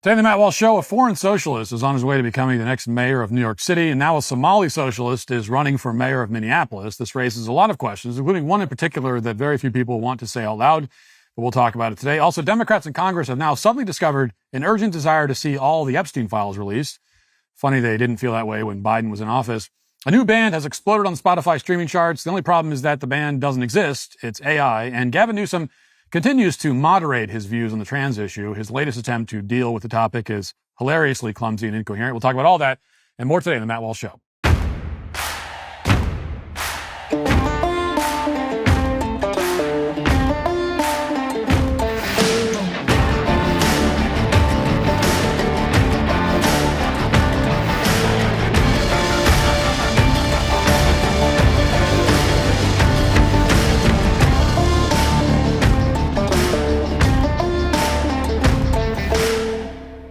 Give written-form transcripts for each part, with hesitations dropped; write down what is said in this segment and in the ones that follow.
Today on the Matt Walsh Show, a foreign socialist is on his way to becoming the next mayor of New York City, and now a Somali socialist is running for mayor of Minneapolis. This raises a lot of questions, including one in particular that very few people want to say out loud, but we'll talk about it today. Also, Democrats in Congress have now suddenly discovered an urgent desire to see all the Epstein files released. Funny they didn't feel that way when Biden was in office. A new band has exploded on the Spotify streaming charts. The only problem is that the band doesn't exist. It's AI. And Gavin Newsom continues to moderate his views on the trans issue. His latest attempt to deal with the topic is hilariously clumsy and incoherent. We'll talk about all that and more today on the Matt Walsh Show.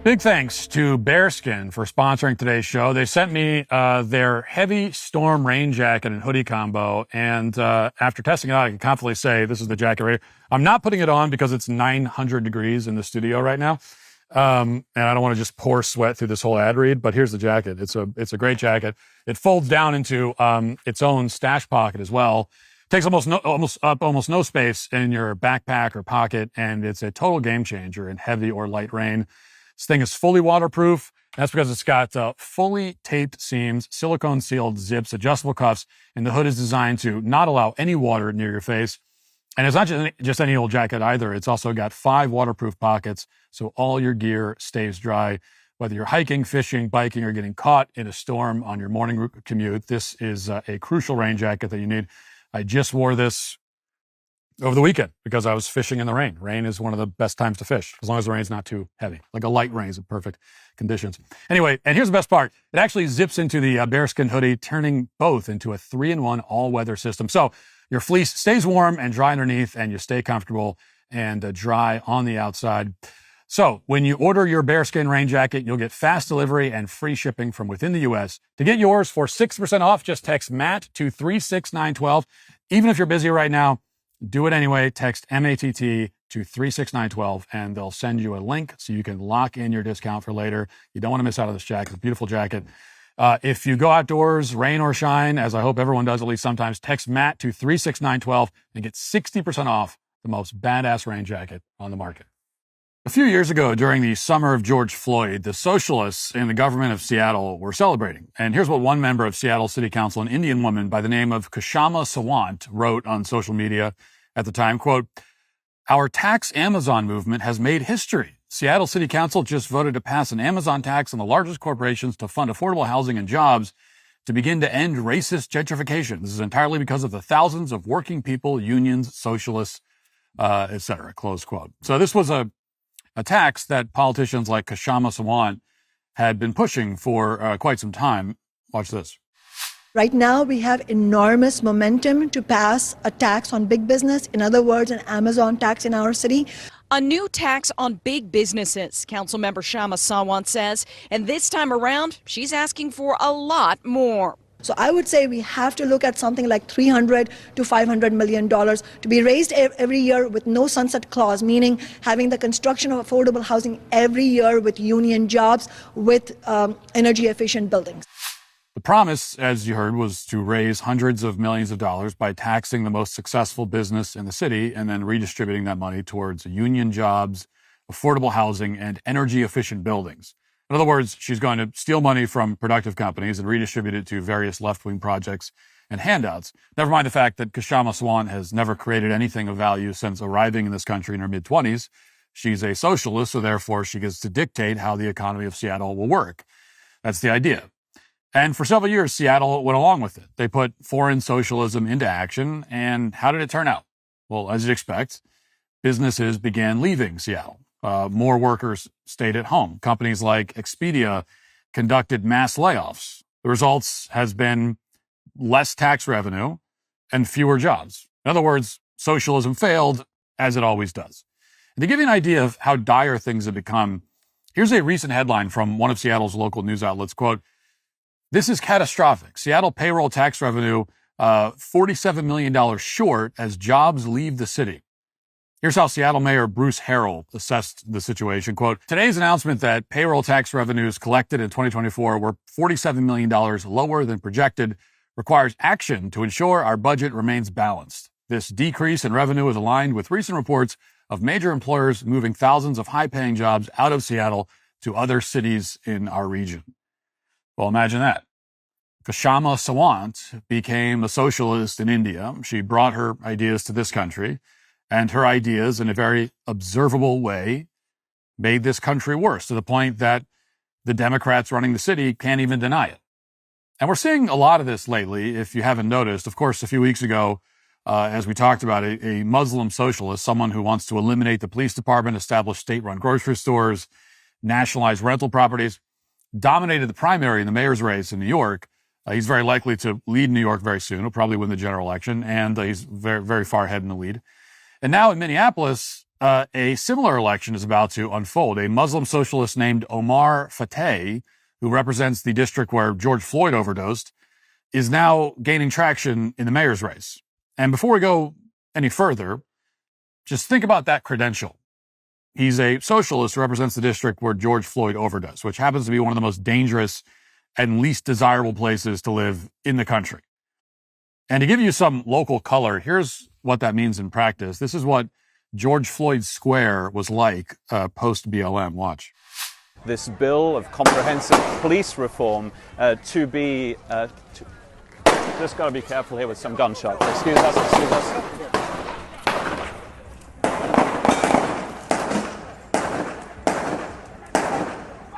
Big thanks to Bearskin for sponsoring today's show. They sent me their heavy storm rain jacket and hoodie combo, and after testing it out, I can confidently say this is the jacket right here. I'm not putting it on because it's 900 degrees in the studio right now, and I don't want to just pour sweat through this whole ad read, but here's the jacket. It's a great jacket. It folds down into its own stash pocket as well. Takes almost no space in your backpack or pocket, and it's a total game changer in heavy or light rain. This thing is fully waterproof. That's because it's got fully taped seams, silicone-sealed zips, adjustable cuffs, and the hood is designed to not allow any water near your face. And it's not just any old jacket either. It's also got 5 waterproof pockets, so all your gear stays dry. Whether you're hiking, fishing, biking, or getting caught in a storm on your morning commute, this is a crucial rain jacket that you need. I just wore this over the weekend because I was fishing in the rain. Rain is one of the best times to fish, as long as the rain's not too heavy. Like a light rain is in perfect conditions. Anyway, and here's the best part. It actually zips into the bearskin hoodie, turning both into a 3-in-1 all-weather system. So your fleece stays warm and dry underneath, and you stay comfortable and dry on the outside. So when you order your bearskin rain jacket, you'll get fast delivery and free shipping from within the U.S. To get yours for 6% off, just text MATT to 36912. Even if you're busy right now, do it anyway. Text MATT to 36912, and they'll send you a link so you can lock in your discount for later. You don't want to miss out on this jacket. It's a beautiful jacket. If you go outdoors, rain or shine, as I hope everyone does at least sometimes, text MATT to 36912 and get 60% off the most badass rain jacket on the market. A few years ago, during the summer of George Floyd, the socialists in the government of Seattle were celebrating. And here's what one member of Seattle City Council, an Indian woman by the name of Kshama Sawant, wrote on social media at the time, quote, "Our tax Amazon movement has made history. Seattle City Council just voted to pass an Amazon tax on the largest corporations to fund affordable housing and jobs to begin to end racist gentrification. This is entirely because of the thousands of working people, unions, socialists, etc." Close quote. So this was a tax that politicians like Kshama Sawant had been pushing for quite some time. Watch this. Right now, we have enormous momentum to pass a tax on big business. In other words, an Amazon tax in our city. A new tax on big businesses, Councilmember Kshama Sawant says. And this time around, she's asking for a lot more. So I would say we have to look at something like $300 to $500 million to be raised every year with no sunset clause, meaning having the construction of affordable housing every year with union jobs, with energy efficient buildings. The promise, as you heard, was to raise hundreds of millions of dollars by taxing the most successful business in the city and then redistributing that money towards union jobs, affordable housing, and energy efficient buildings. In other words, she's going to steal money from productive companies and redistribute it to various left-wing projects and handouts. Never mind the fact that Kshama Sawant has never created anything of value since arriving in this country in her mid-20s. She's a socialist, so therefore she gets to dictate how the economy of Seattle will work. That's the idea. And for several years, Seattle went along with it. They put foreign socialism into action, and how did it turn out? Well, as you'd expect, businesses began leaving Seattle. More workers stayed at home. Companies like Expedia conducted mass layoffs. The results has been less tax revenue and fewer jobs. In other words, socialism failed, as it always does. And to give you an idea of how dire things have become, here's a recent headline from one of Seattle's local news outlets, quote, "This is catastrophic. Seattle payroll tax revenue $47 million short as jobs leave the city." Here's how Seattle Mayor Bruce Harrell assessed the situation. Quote, today's announcement that payroll tax revenues collected in 2024 were $47 million lower than projected requires action to ensure our budget remains balanced. This decrease in revenue is aligned with recent reports of major employers moving thousands of high-paying jobs out of Seattle to other cities in our region. Well, imagine that. Kshama Sawant became a socialist in India. She brought her ideas to this country, and her ideas, in a very observable way, made this country worse, to the point that the Democrats running the city can't even deny it. And we're seeing a lot of this lately, if you haven't noticed. Of course, a few weeks ago, as we talked about, a Muslim socialist, someone who wants to eliminate the police department, establish state-run grocery stores, nationalize rental properties, dominated the primary in the mayor's race in New York. He's very likely to lead New York very soon. He'll probably win the general election, and he's very, very far ahead in the lead. And now in Minneapolis, a similar election is about to unfold. A Muslim socialist named Omar Fateh, who represents the district where George Floyd overdosed, is now gaining traction in the mayor's race. And before we go any further, just think about that credential. He's a socialist who represents the district where George Floyd overdosed, which happens to be one of the most dangerous and least desirable places to live in the country. And to give you some local color, here's what that means in practice. This is what George Floyd Square was like post BLM. Watch. This bill of comprehensive police reform just got to be careful here with some gunshots. Excuse us.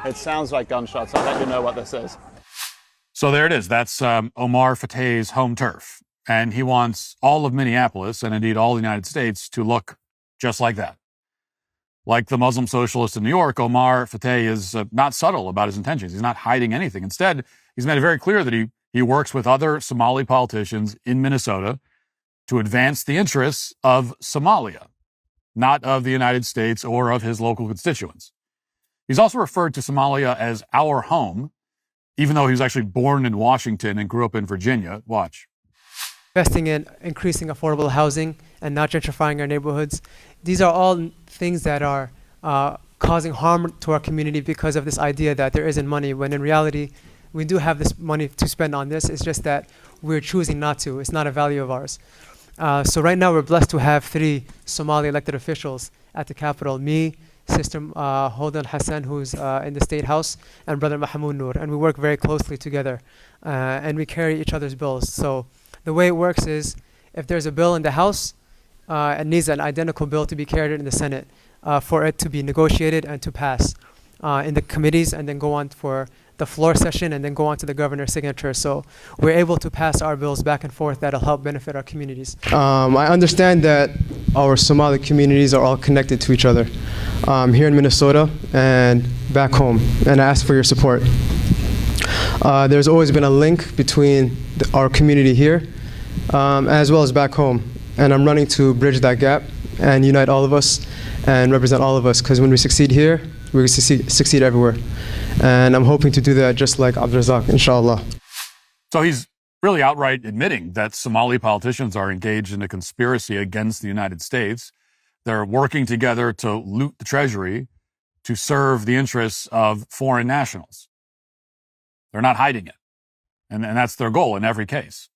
It sounds like gunshots. I'll let you know what this is. So there it is. That's Omar Fateh's home turf. And he wants all of Minneapolis, and indeed all the United States, to look just like that. Like the Muslim socialist in New York, Omar Fateh is not subtle about his intentions. He's not hiding anything. Instead, he's made it very clear that he works with other Somali politicians in Minnesota to advance the interests of Somalia, not of the United States or of his local constituents. He's also referred to Somalia as our home, even though he was actually born in Washington and grew up in Virginia. Watch. Investing in increasing affordable housing and not gentrifying our neighborhoods. These are all things that are causing harm to our community because of this idea that there isn't money, when in reality, we do have this money to spend on this. It's just that we're choosing not to. It's not a value of ours. So right now, we're blessed to have 3 Somali elected officials at the Capitol. Me, Sister Hodan Hassan, who's in the State House, and Brother Mahmoud Noor. And we work very closely together. And we carry each other's bills. So the way it works is, if there's a bill in the House, it needs an identical bill to be carried in the Senate for it to be negotiated and to pass in the committees, and then go on for the floor session, and then go on to the governor's signature. So we're able to pass our bills back and forth that'll help benefit our communities. I understand that our Somali communities are all connected to each other here in Minnesota and back home, and I ask for your support. There's always been a link between our community here as well as back home, and I'm running to bridge that gap and unite all of us and represent all of us, because when we succeed here, we succeed everywhere. And I'm hoping to do that just like Abdulrazak, inshallah. So he's really outright admitting that Somali politicians are engaged in a conspiracy against the United States. They're working together to loot the treasury to serve the interests of foreign nationals. They're not hiding it. And that's their goal in every case.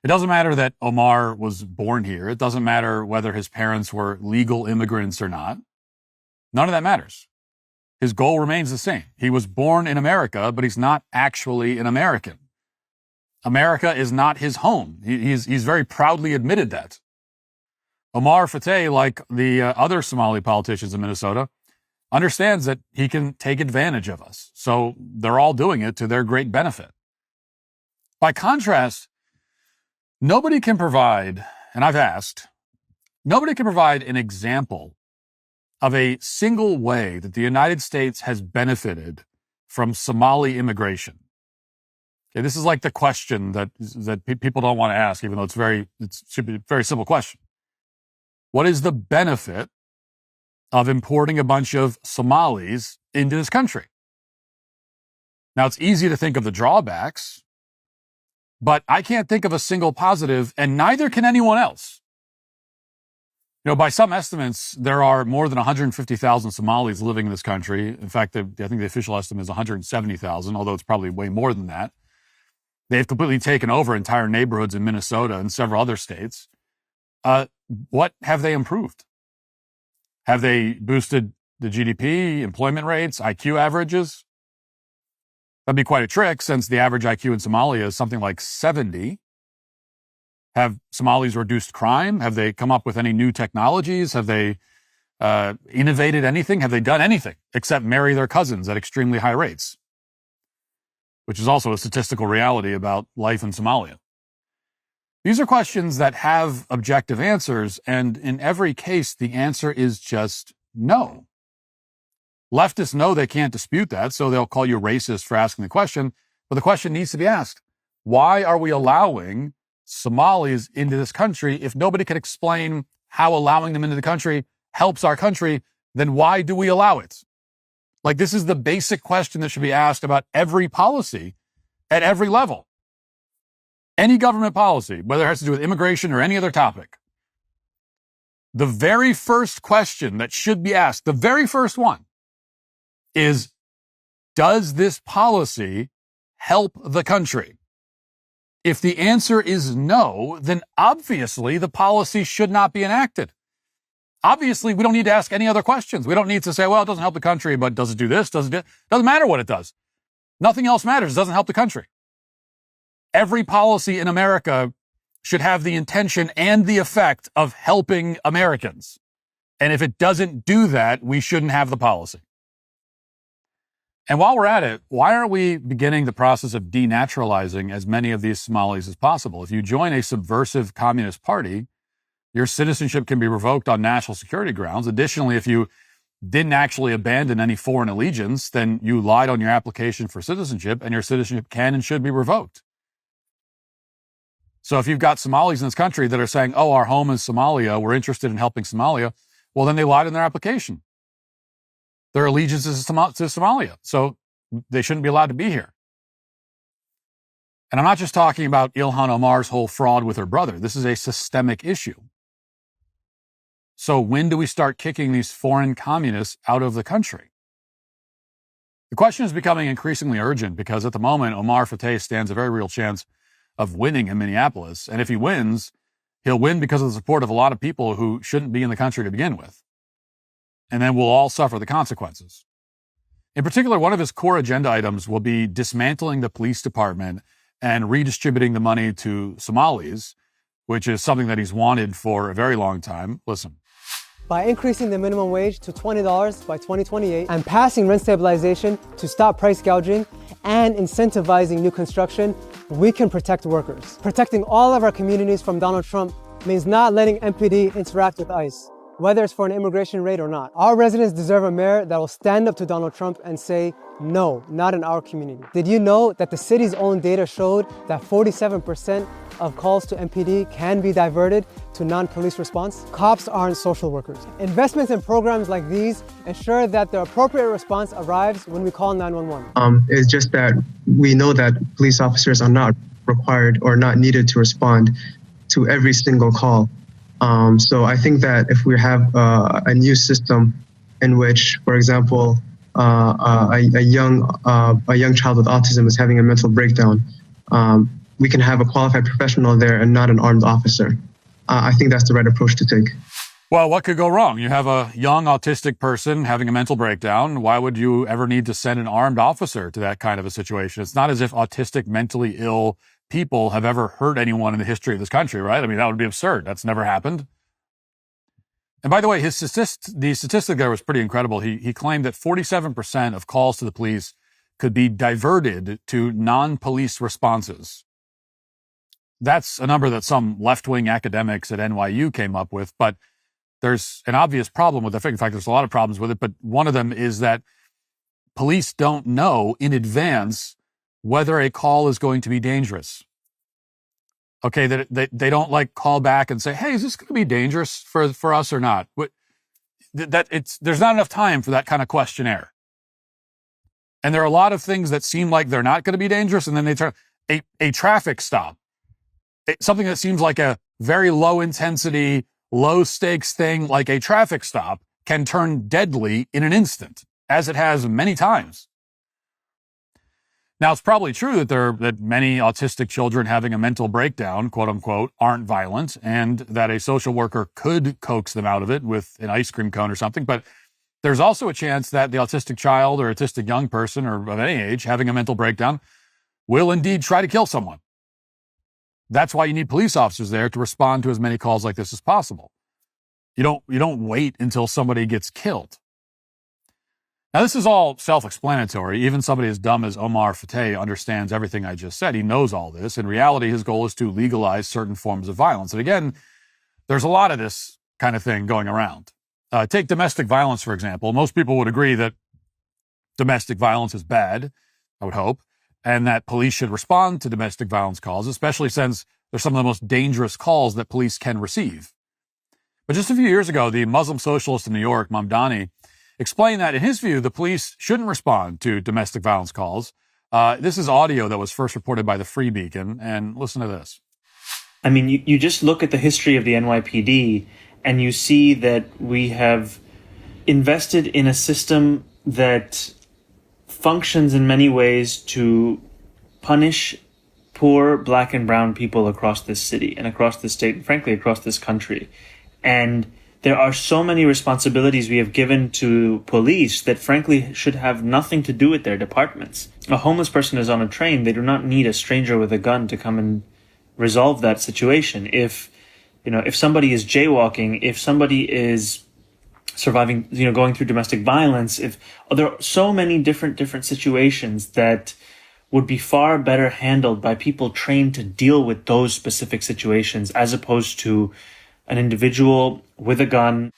It doesn't matter that Omar was born here. It doesn't matter whether his parents were legal immigrants or not. None of that matters. His goal remains the same. He was born in America, but he's not actually an American. America is not his home. He's very proudly admitted that. Omar Fateh, like the other Somali politicians in Minnesota, understands that he can take advantage of us. So they're all doing it to their great benefit. By contrast, nobody can provide, and I've asked, nobody can provide an example of a single way that the United States has benefited from Somali immigration. Okay, this is like the question that people don't want to ask, even though it should be a very simple question. What is the benefit of importing a bunch of Somalis into this country? Now, it's easy to think of the drawbacks, but I can't think of a single positive, and neither can anyone else. By some estimates, there are more than 150,000 Somalis living in this country. In fact, I think the official estimate is 170,000, although it's probably way more than that. They've completely taken over entire neighborhoods in Minnesota and several other states. What have they improved? Have they boosted the GDP, employment rates, IQ averages? That'd be quite a trick, since the average IQ in Somalia is something like 70. Have Somalis reduced crime? Have they come up with any new technologies? Have they innovated anything? Have they done anything except marry their cousins at extremely high rates? Which is also a statistical reality about life in Somalia. These are questions that have objective answers, and in every case, the answer is just no. Leftists know they can't dispute that, so they'll call you racist for asking the question, but the question needs to be asked. Why are we allowing Somalis into this country? If nobody can explain how allowing them into the country helps our country, then why do we allow it? Like, this is the basic question that should be asked about every policy at every level. Any government policy, whether it has to do with immigration or any other topic. The very first question that should be asked, the very first one, is, does this policy help the country? If the answer is no, then obviously the policy should not be enacted. Obviously, we don't need to ask any other questions. We don't need to say, well, it doesn't help the country, but does it do this? Does it do it? Doesn't matter what it does. Nothing else matters. It doesn't help the country. Every policy in America should have the intention and the effect of helping Americans. And if it doesn't do that, we shouldn't have the policy. And while we're at it, why aren't we beginning the process of denaturalizing as many of these Somalis as possible? If you join a subversive communist party, your citizenship can be revoked on national security grounds. Additionally, if you didn't actually abandon any foreign allegiance, then you lied on your application for citizenship, and your citizenship can and should be revoked. So if you've got Somalis in this country that are saying, oh, our home is Somalia, we're interested in helping Somalia, well, then they lied in their application. Their allegiance is to Somalia, so they shouldn't be allowed to be here. And I'm not just talking about Ilhan Omar's whole fraud with her brother. This is a systemic issue. So when do we start kicking these foreign communists out of the country? The question is becoming increasingly urgent because at the moment, Omar Fateh stands a very real chance of winning in Minneapolis. And if he wins, he'll win because of the support of a lot of people who shouldn't be in the country to begin with. And then we'll all suffer the consequences. In particular, one of his core agenda items will be dismantling the police department and redistributing the money to Somalis, which is something that he's wanted for a very long time. Listen. By increasing the minimum wage to $20 by 2028 and passing rent stabilization to stop price gouging and incentivizing new construction, we can protect workers. Protecting all of our communities from Donald Trump means not letting MPD interact with ICE, whether it's for an immigration raid or not. Our residents deserve a mayor that will stand up to Donald Trump and say, no, not in our community. Did you know that the city's own data showed that 47% of calls to MPD can be diverted to non-police response? Cops aren't social workers. Investments in programs like these ensure that the appropriate response arrives when we call 911. It's just that we know that police officers are not required or not needed to respond to every single call. So I think that if we have a new system in which, for example, a young child with autism is having a mental breakdown, we can have a qualified professional there and not an armed officer. I think that's the right approach to take. Well, what could go wrong? You have a young autistic person having a mental breakdown. Why would you ever need to send an armed officer to that kind of a situation? It's not as if autistic, mentally ill people have ever hurt anyone in the history of this country, right? I mean, that would be absurd. That's never happened. And by the way, the statistic there was pretty incredible. He claimed that 47% of calls to the police could be diverted to non-police responses. That's a number that some left-wing academics at NYU came up with, but there's an obvious problem with it. In fact, there's a lot of problems with it, but one of them is that police don't know in advance whether a call is going to be dangerous. Okay, that they don't like call back and say, hey, is this going to be dangerous for us or not? There's not enough time for that kind of questionnaire. And there are a lot of things that seem like they're not going to be dangerous, and then they turn a traffic stop, something that seems like a very low intensity, low-stakes thing like a traffic stop can turn deadly in an instant, as it has many times. Now, it's probably true that many autistic children having a mental breakdown, quote unquote, aren't violent, and that a social worker could coax them out of it with an ice cream cone or something. But there's also a chance that the autistic child or autistic young person or of any age having a mental breakdown will indeed try to kill someone. That's why you need police officers there to respond to as many calls like this as possible. You don't wait until somebody gets killed. Now, this is all self-explanatory. Even somebody as dumb as Omar Fateh understands everything I just said. He knows all this. In reality, his goal is to legalize certain forms of violence. And again, there's a lot of this kind of thing going around. Take domestic violence, for example. Most people would agree that domestic violence is bad, I would hope, and that police should respond to domestic violence calls, especially since they're some of the most dangerous calls that police can receive. But just a few years ago, the Muslim socialist in New York, Mamdani, explained that, in his view, the police shouldn't respond to domestic violence calls. This is audio that was first reported by the Free Beacon, and listen to this. I mean, you just look at the history of the NYPD, and you see that we have invested in a system that functions in many ways to punish poor black and brown people across this city and across this state, and frankly, across this country. And there are so many responsibilities we have given to police that frankly should have nothing to do with their departments. A homeless person is on a train. They do not need a stranger with a gun to come and resolve that situation. If somebody is jaywalking, if somebody is surviving, going through domestic violence, there are so many different situations that would be far better handled by people trained to deal with those specific situations as opposed to an individual with a gun.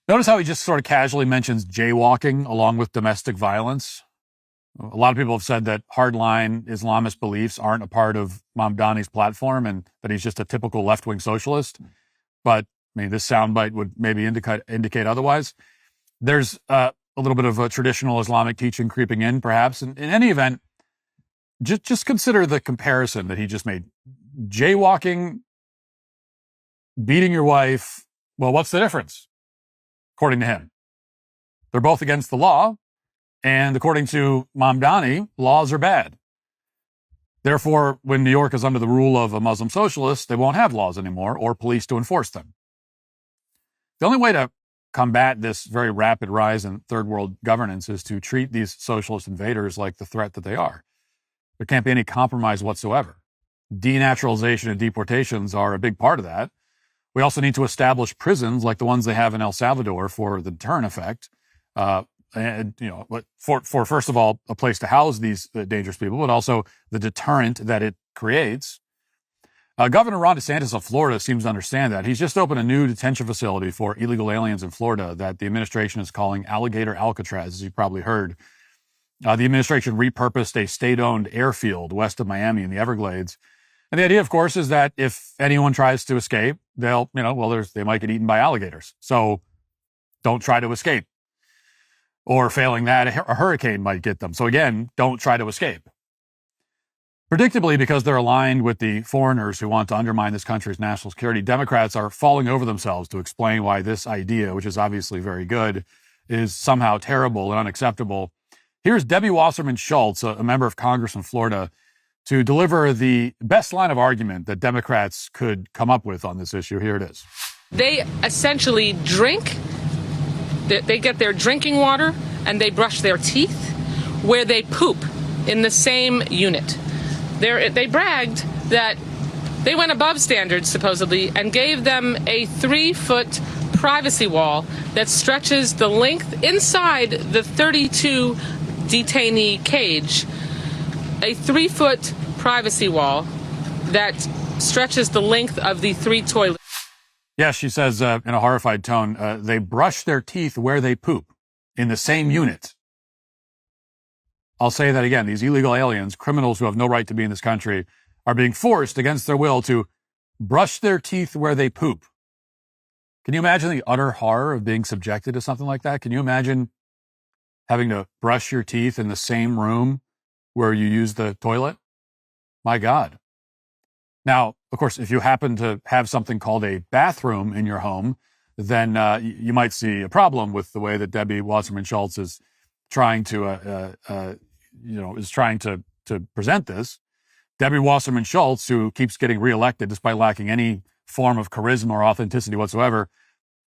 Notice how he just sort of casually mentions jaywalking along with domestic violence. A lot of people have said that hardline Islamist beliefs aren't a part of Mamdani's platform and that he's just a typical left-wing socialist. But I mean, this soundbite would maybe indicate otherwise. There's a little bit of a traditional Islamic teaching creeping in, perhaps. And in any event, just consider the comparison that he just made. Jaywalking, beating your wife, well, what's the difference? According to him, they're both against the law. And according to Mamdani, laws are bad. Therefore, when New York is under the rule of a Muslim socialist, they won't have laws anymore or police to enforce them. The only way to combat this very rapid rise in third world governance is to treat these socialist invaders like the threat that they are. There can't be any compromise whatsoever. Denaturalization and deportations are a big part of that. We also need to establish prisons like the ones they have in El Salvador for the deterrent effect. For first of all, a place to house these dangerous people, but also the deterrent that it creates. Governor Ron DeSantis of Florida seems to understand that. He's just opened a new detention facility for illegal aliens in Florida that the administration is calling Alligator Alcatraz, as you probably heard. The administration repurposed a state-owned airfield west of Miami in the Everglades. And the idea, of course, is that if anyone tries to escape, they might get eaten by alligators. So don't try to escape. Or failing that, a hurricane might get them. So again, don't try to escape. Predictably, because they're aligned with the foreigners who want to undermine this country's national security, Democrats are falling over themselves to explain why this idea, which is obviously very good, is somehow terrible and unacceptable. Here's Debbie Wasserman Schultz, a member of Congress in Florida, to deliver the best line of argument that Democrats could come up with on this issue. Here it is. They essentially drink, they get their drinking water, and they brush their teeth where they poop in the same unit. They bragged that they went above standards, supposedly, and gave them a 3-foot privacy wall that stretches the length inside the 32 detainee cage. A 3-foot privacy wall that stretches the length of the 3 toilets. Yes, she says in a horrified tone, they brush their teeth where they poop in the same unit. I'll say that again. These illegal aliens, criminals who have no right to be in this country, are being forced against their will to brush their teeth where they poop. Can you imagine the utter horror of being subjected to something like that? Can you imagine having to brush your teeth in the same room where you use the toilet? My God. Now, Of course, if you happen to have something called a bathroom in your home, then you might see a problem with the way that Debbie Wasserman Schultz is trying to, to present this. Debbie Wasserman Schultz, who keeps getting reelected despite lacking any form of charisma or authenticity whatsoever,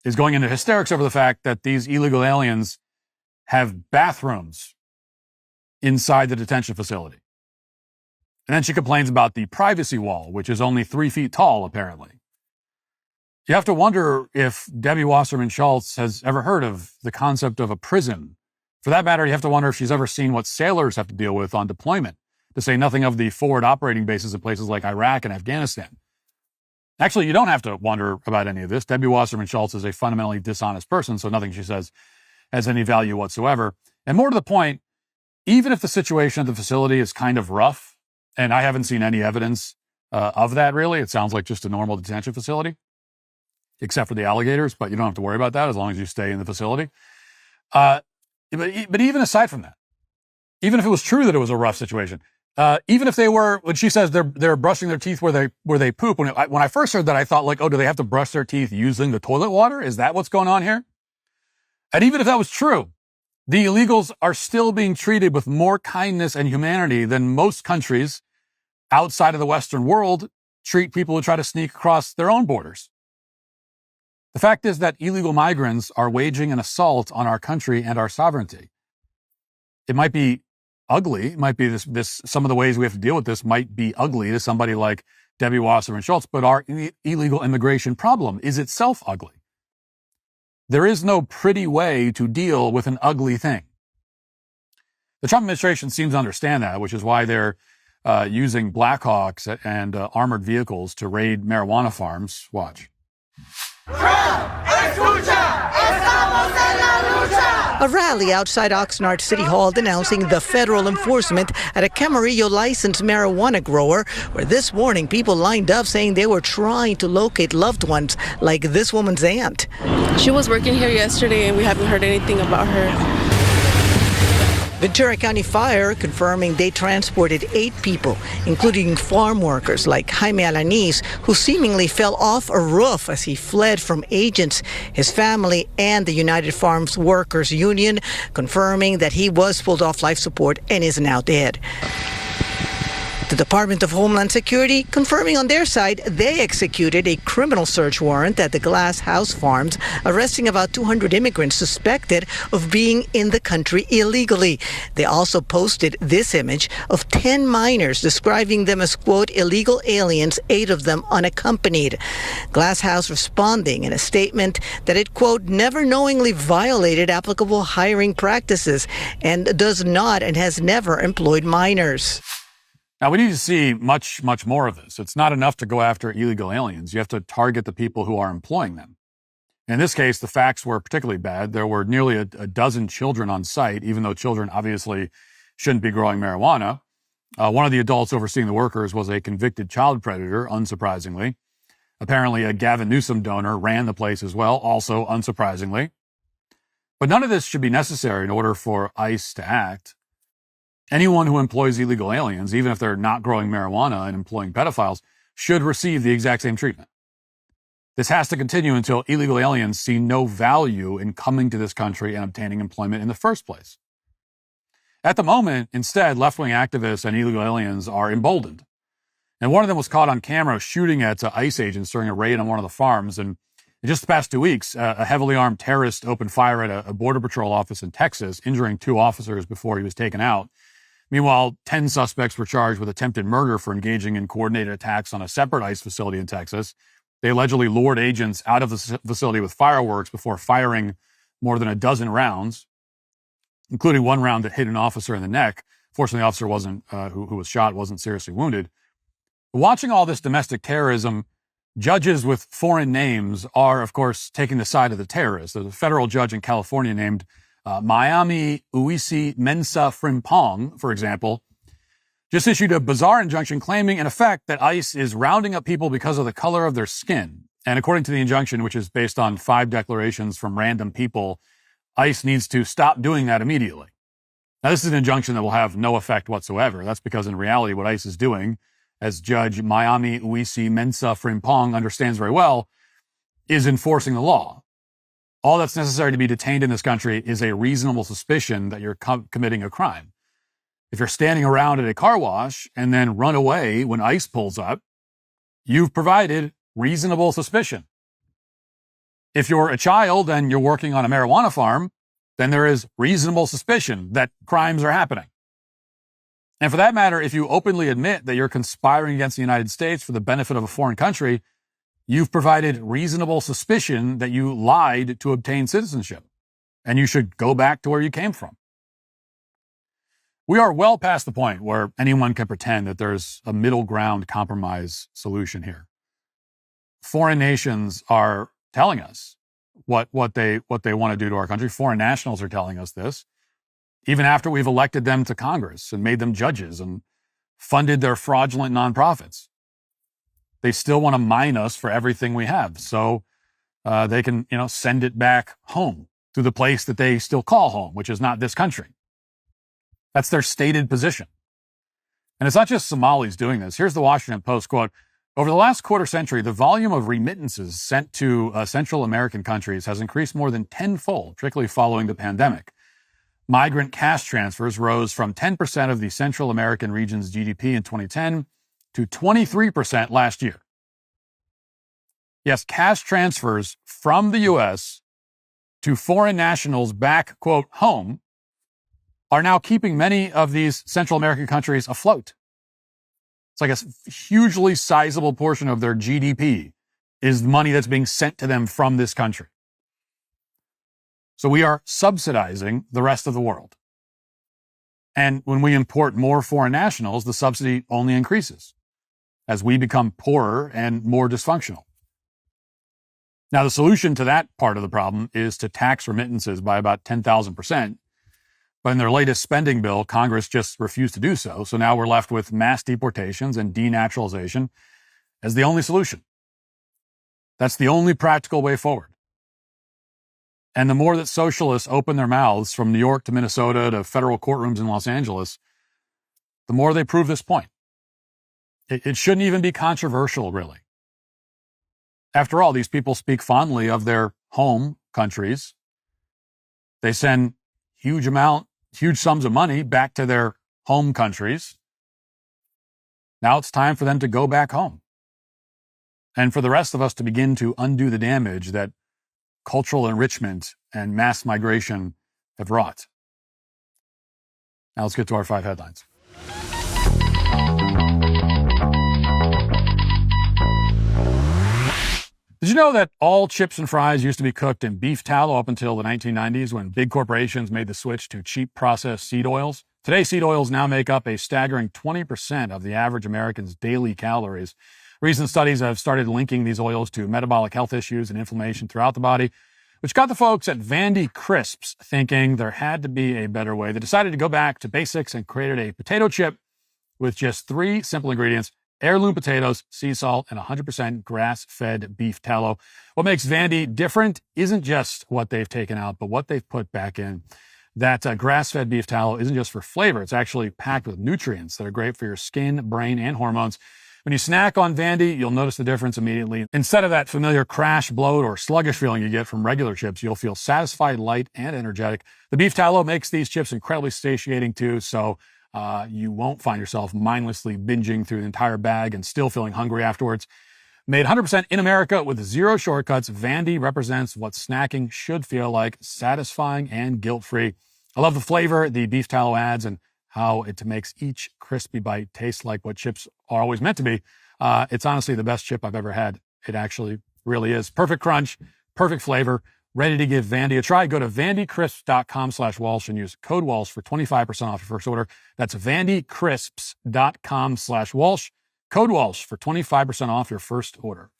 is going into hysterics over the fact that these illegal aliens have bathrooms inside the detention facility. And then she complains about the privacy wall, which is only 3 feet tall, apparently. You have to wonder if Debbie Wasserman Schultz has ever heard of the concept of a prison. For that matter, you have to wonder if she's ever seen what sailors have to deal with on deployment, to say nothing of the forward operating bases in places like Iraq and Afghanistan. Actually, you don't have to wonder about any of this. Debbie Wasserman Schultz is a fundamentally dishonest person, so nothing she says has any value whatsoever. And more to the point, even if the situation at the facility is kind of rough, and I haven't seen any evidence of that really, it sounds like just a normal detention facility, except for the alligators, but you don't have to worry about that as long as you stay in the facility. But even aside from that, even if it was true that it was a rough situation, even if they were, when she says they're brushing their teeth where they poop, when I first heard that, I thought like, oh, do they have to brush their teeth using the toilet water? Is that what's going on here? And even if that was true, the illegals are still being treated with more kindness and humanity than most countries outside of the Western world treat people who try to sneak across their own borders. The fact is that illegal migrants are waging an assault on our country and our sovereignty. It might be ugly. It might be this. Some of the ways we have to deal with this might be ugly to somebody like Debbie Wasserman Schultz, but our illegal immigration problem is itself ugly. There is no pretty way to deal with an ugly thing. The Trump administration seems to understand that, which is why they're using Blackhawks and armored vehicles to raid marijuana farms. Watch. A rally outside Oxnard City Hall denouncing the federal enforcement at a Camarillo licensed marijuana grower, where this morning people lined up saying they were trying to locate loved ones like this woman's aunt. She was working here yesterday and we haven't heard anything about her. Ventura County Fire confirming they transported 8 people, including farm workers like Jaime Alanis, who seemingly fell off a roof as he fled from agents. His family and the United Farms Workers Union confirming that he was pulled off life support and is now dead. The Department of Homeland Security confirming on their side they executed a criminal search warrant at the Glass House Farms, arresting about 200 immigrants suspected of being in the country illegally. They also posted this image of 10 minors, describing them as, quote, illegal aliens, 8 of them unaccompanied. Glass House responding in a statement that it, quote, never knowingly violated applicable hiring practices and does not and has never employed minors. Now, we need to see much, much more of this. It's not enough to go after illegal aliens. You have to target the people who are employing them. In this case, the facts were particularly bad. There were nearly a dozen children on site, even though children obviously shouldn't be growing marijuana. One of the adults overseeing the workers was a convicted child predator, unsurprisingly. Apparently, a Gavin Newsom donor ran the place as well, also unsurprisingly. But none of this should be necessary in order for ICE to act. Anyone who employs illegal aliens, even if they're not growing marijuana and employing pedophiles, should receive the exact same treatment. This has to continue until illegal aliens see no value in coming to this country and obtaining employment in the first place. At the moment, instead, left-wing activists and illegal aliens are emboldened. And one of them was caught on camera shooting at ICE agents during a raid on one of the farms. And in just the past 2 weeks, a heavily armed terrorist opened fire at a Border Patrol office in Texas, injuring 2 officers before he was taken out. Meanwhile, 10 suspects were charged with attempted murder for engaging in coordinated attacks on a separate ICE facility in Texas. They allegedly lured agents out of the facility with fireworks before firing more than a dozen rounds, including one round that hit an officer in the neck. Fortunately, the officer who was shot wasn't seriously wounded. Watching all this domestic terrorism, judges with foreign names are, of course, taking the side of the terrorists. There's a federal judge in California named Miami Uisi Mensah Frimpong, for example, just issued a bizarre injunction claiming, in effect, that ICE is rounding up people because of the color of their skin. And according to the injunction, which is based on 5 declarations from random people, ICE needs to stop doing that immediately. Now, this is an injunction that will have no effect whatsoever. That's because in reality, what ICE is doing, as Judge Miami Uisi Mensah Frimpong understands very well, is enforcing the law. All that's necessary to be detained in this country is a reasonable suspicion that you're committing a crime. If you're standing around at a car wash and then run away when ICE pulls up, you've provided reasonable suspicion. If you're a child and you're working on a marijuana farm, then there is reasonable suspicion that crimes are happening. And for that matter, if you openly admit that you're conspiring against the United States for the benefit of a foreign country, you've provided reasonable suspicion that you lied to obtain citizenship, and you should go back to where you came from. We are well past the point where anyone can pretend that there's a middle ground compromise solution here. Foreign nations are telling us what they want to do to our country. Foreign nationals are telling us this, even after we've elected them to Congress and made them judges and funded their fraudulent nonprofits. They still want to mine us for everything we have, so they can, send it back home to the place that they still call home, which is not this country. That's their stated position. And it's not just Somalis doing this. Here's the Washington Post quote: "Over the last quarter century, the volume of remittances sent to Central American countries has increased more than tenfold, particularly following the pandemic. Migrant cash transfers rose from 10% of the Central American region's GDP in 2010 to 23% last year." Yes, cash transfers from the U.S. to foreign nationals back, quote, home, are now keeping many of these Central American countries afloat. It's like a hugely sizable portion of their GDP is money that's being sent to them from this country. So we are subsidizing the rest of the world. And when we import more foreign nationals, the subsidy only increases as we become poorer and more dysfunctional. Now, the solution to that part of the problem is to tax remittances by about 10,000%. But in their latest spending bill, Congress just refused to do so. So now we're left with mass deportations and denaturalization as the only solution. That's the only practical way forward. And the more that socialists open their mouths from New York to Minnesota to federal courtrooms in Los Angeles, the more they prove this point. It shouldn't even be controversial, really. After all, these people speak fondly of their home countries. They send huge sums of money back to their home countries. Now it's time for them to go back home. And for the rest of us to begin to undo the damage that cultural enrichment and mass migration have wrought. Now let's get to our 5 headlines. Did you know that all chips and fries used to be cooked in beef tallow up until the 1990s when big corporations made the switch to cheap processed seed oils? Today, seed oils now make up a staggering 20% of the average American's daily calories. Recent studies have started linking these oils to metabolic health issues and inflammation throughout the body, which got the folks at Vandy Crisps thinking there had to be a better way. They decided to go back to basics and created a potato chip with just 3 simple ingredients: heirloom potatoes, sea salt, and 100% grass-fed beef tallow. What makes Vandy different isn't just what they've taken out, but what they've put back in. That grass-fed beef tallow isn't just for flavor. It's actually packed with nutrients that are great for your skin, brain, and hormones. When you snack on Vandy, you'll notice the difference immediately. Instead of that familiar crash, bloat, or sluggish feeling you get from regular chips, you'll feel satisfied, light, and energetic. The beef tallow makes these chips incredibly satiating too, so you won't find yourself mindlessly binging through the entire bag and still feeling hungry afterwards. Made 100% in America with 0 shortcuts, Vandy represents what snacking should feel like: satisfying and guilt-free. I love the flavor the beef tallow adds and how it makes each crispy bite taste like what chips are always meant to be. It's honestly the best chip I've ever had. It actually really is. Perfect crunch, perfect flavor, ready to give Vandy a try. Go to vandycrisps.com/Walsh and use code Walsh for 25% off your first order. That's vandycrisps.com/Walsh. Code Walsh for 25% off your first order.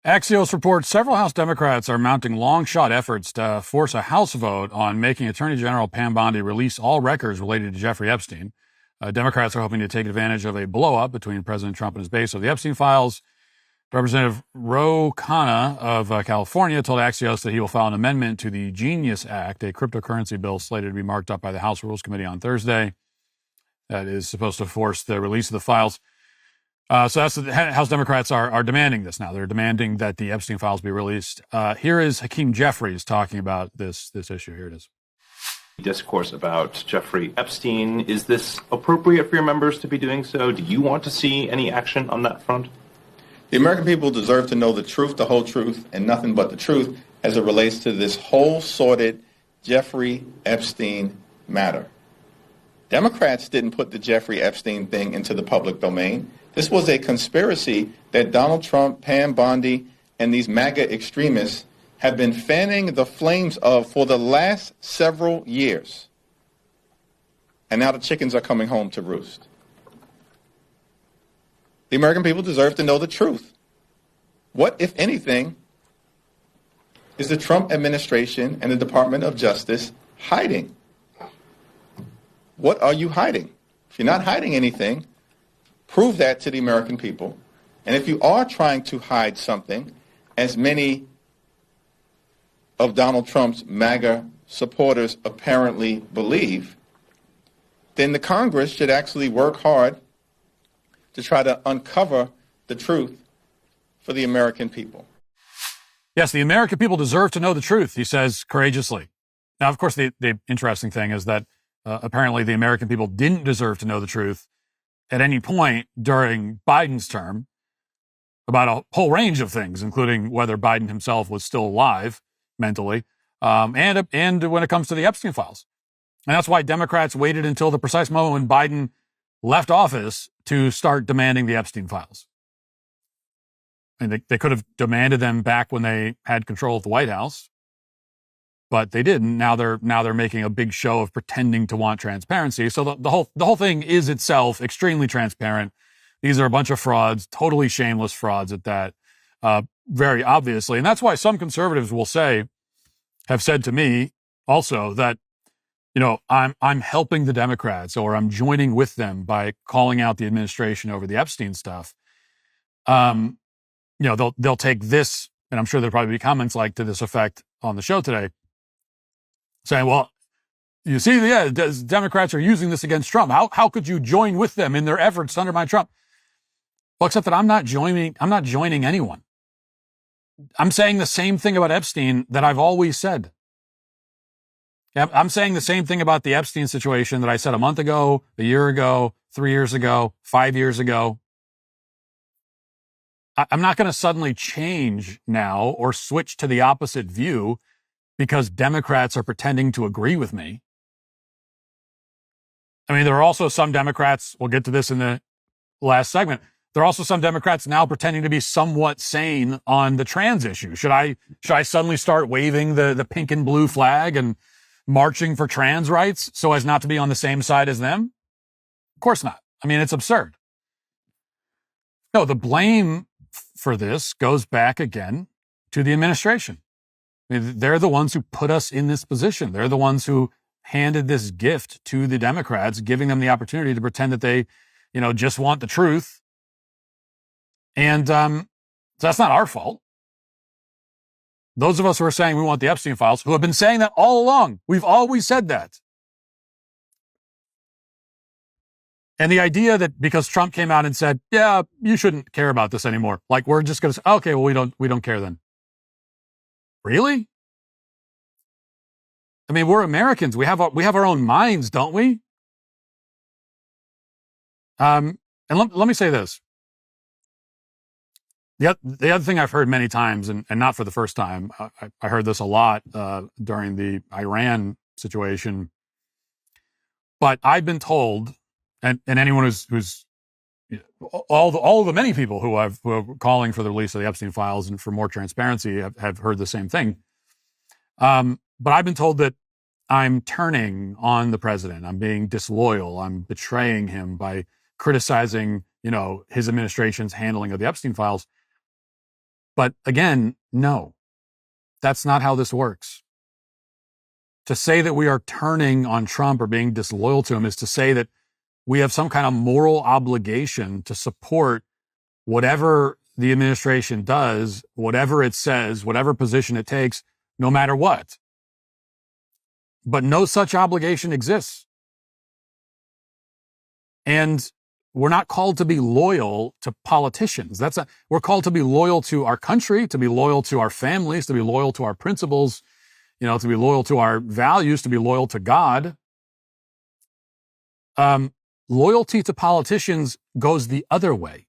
Axios reports several House Democrats are mounting long-shot efforts to force a House vote on making Attorney General Pam Bondi release all records related to Jeffrey Epstein. Democrats are hoping to take advantage of a blow-up between President Trump and his base of the Epstein files. Representative Ro Khanna of California told Axios that he will file an amendment to the Genius Act, a cryptocurrency bill slated to be marked up by the House Rules Committee on Thursday that is supposed to force the release of the files. So that's the House Democrats are demanding this now. They're demanding that the Epstein files be released. Here is Hakeem Jeffries talking about this issue. Here it is. Discourse about Jeffrey Epstein. Is this appropriate for your members to be doing so? Do you want to see any action on that front? The American people deserve to know the truth, the whole truth, and nothing but the truth as it relates to this whole sordid Jeffrey Epstein matter. Democrats didn't put the Jeffrey Epstein thing into the public domain. This was a conspiracy that Donald Trump, Pam Bondi, and these MAGA extremists have been fanning the flames of for the last several years. And now the chickens are coming home to roost. The American people deserve to know the truth. What, if anything, is the Trump administration and the Department of Justice hiding? What are you hiding? If you're not hiding anything, prove that to the American people. And if you are trying to hide something, as many of Donald Trump's MAGA supporters apparently believe, then the Congress should actually work hard to try to uncover the truth for the American people. Yes, the American people deserve to know the truth, he says courageously. Now, of course, the interesting thing is that apparently the American people didn't deserve to know the truth at any point during Biden's term about a whole range of things, including whether Biden himself was still alive mentally, and when it comes to the Epstein files. And that's why Democrats waited until the precise moment when Biden left office to start demanding the Epstein files. And they could have demanded them back when they had control of the White House, but they didn't. Now they're making a big show of pretending to want transparency. So the whole thing is itself extremely transparent. These are a bunch of frauds, totally shameless frauds at that, very obviously. And that's why some conservatives have said to me also that, I'm helping the Democrats, or I'm joining with them by calling out the administration over the Epstein stuff. They'll take this, and I'm sure there'll probably be comments like to this effect on the show today, saying, well, you see, Democrats are using this against Trump. How could you join with them in their efforts to undermine Trump? Well, except that I'm not joining anyone. I'm saying the same thing about Epstein that I've always said. I'm saying the same thing about the Epstein situation that I said a month ago, a year ago, 3 years ago, 5 years ago. I'm not going to suddenly change now or switch to the opposite view because Democrats are pretending to agree with me. I mean, there are also some Democrats, we'll get to this in the last segment, there are also some Democrats now pretending to be somewhat sane on the trans issue. Should I suddenly start waving the pink and blue flag and marching for trans rights so as not to be on the same side as them? Of course not. I mean, it's absurd. No, the blame for this goes back again to the administration. I mean, they're the ones who put us in this position. They're the ones who handed this gift to the Democrats, giving them the opportunity to pretend that they, just want the truth. And so that's not our fault. Those of us who are saying we want the Epstein files, who have been saying that all along, we've always said that. And the idea that because Trump came out and said, yeah, you shouldn't care about this anymore. Like, we're just going to say, okay, well, we don't care then. Really? I mean, we're Americans. We have our own minds, don't we? And let me say this. The other thing I've heard many times, and not for the first time, I heard this a lot during the Iran situation, but I've been told, and anyone who's all the many people who are calling for the release of the Epstein files and for more transparency have heard the same thing. But I've been told that I'm turning on the president. I'm being disloyal. I'm betraying him by criticizing, his administration's handling of the Epstein files. But again, no, that's not how this works. To say that we are turning on Trump or being disloyal to him is to say that we have some kind of moral obligation to support whatever the administration does, whatever it says, whatever position it takes, no matter what. But no such obligation exists. And we're not called to be loyal to politicians. We're called to be loyal to our country, to be loyal to our families, to be loyal to our principles, to be loyal to our values, to be loyal to God. Loyalty to politicians goes the other way,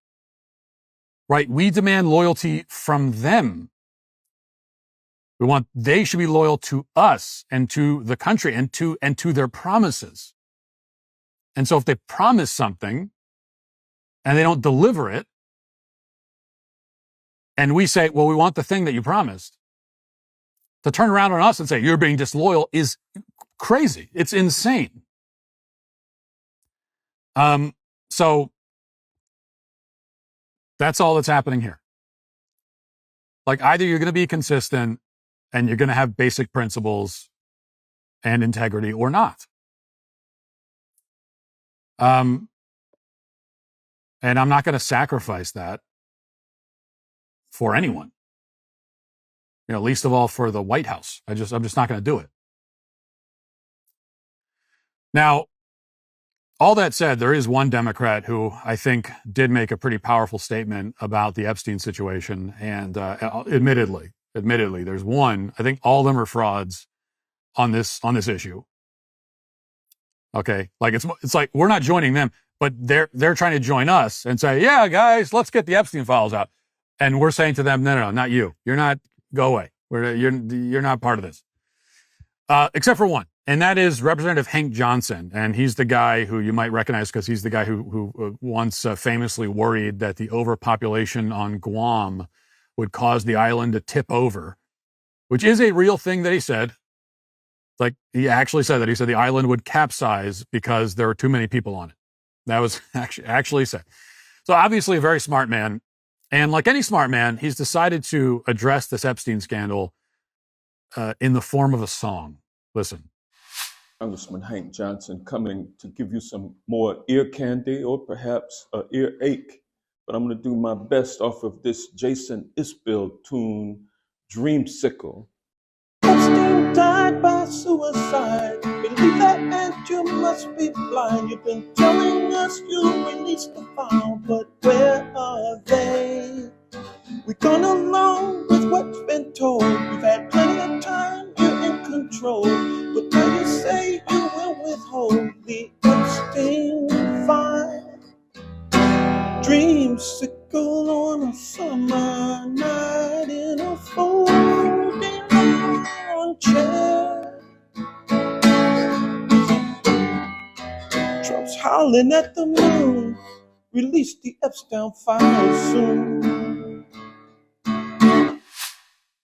right? We demand loyalty from them. They should be loyal to us and to the country and to their promises. And so if they promise something and they don't deliver it, and we say, well, we want the thing that you promised, to turn around on us and say, you're being disloyal is crazy. It's insane. So that's all that's happening here. Like, either you're going to be consistent and you're going to have basic principles and integrity, or not. And I'm not going to sacrifice that for anyone. Least of all for the White House. I'm just not going to do it. Now, all that said, there is one Democrat who I think did make a pretty powerful statement about the Epstein situation. And admittedly, there's one. I think all of them are frauds on this issue. Okay, like it's like we're not joining them, but they're trying to join us and say, yeah, guys, let's get the Epstein files out. And we're saying to them, no, not you. You're not. Go away. You're not part of this. Except for one. And that is Representative Hank Johnson. And he's the guy who you might recognize because he's the guy who once famously worried that the overpopulation on Guam would cause the island to tip over, which is a real thing that he said. Like, he actually said that. He said the island would capsize because there were too many people on it. That was actually said. So obviously a very smart man. And like any smart man, he's decided to address this Epstein scandal in the form of a song. Listen. Congressman Hank Johnson coming to give you some more ear candy or perhaps an ear ache. But I'm going to do my best off of this Jason Isbell tune, Dreamsicle. Epstein died by suicide. Believe that and you must be blind. You've been telling us you released the file, but where are they? We've gone along with what's been told. We've had plenty of time, you're in control. But now you say you will withhold the Epstein file. Dreamsicle on a summer night in a folding armchair. Trump's howling at the moon. Release the Epstein file soon.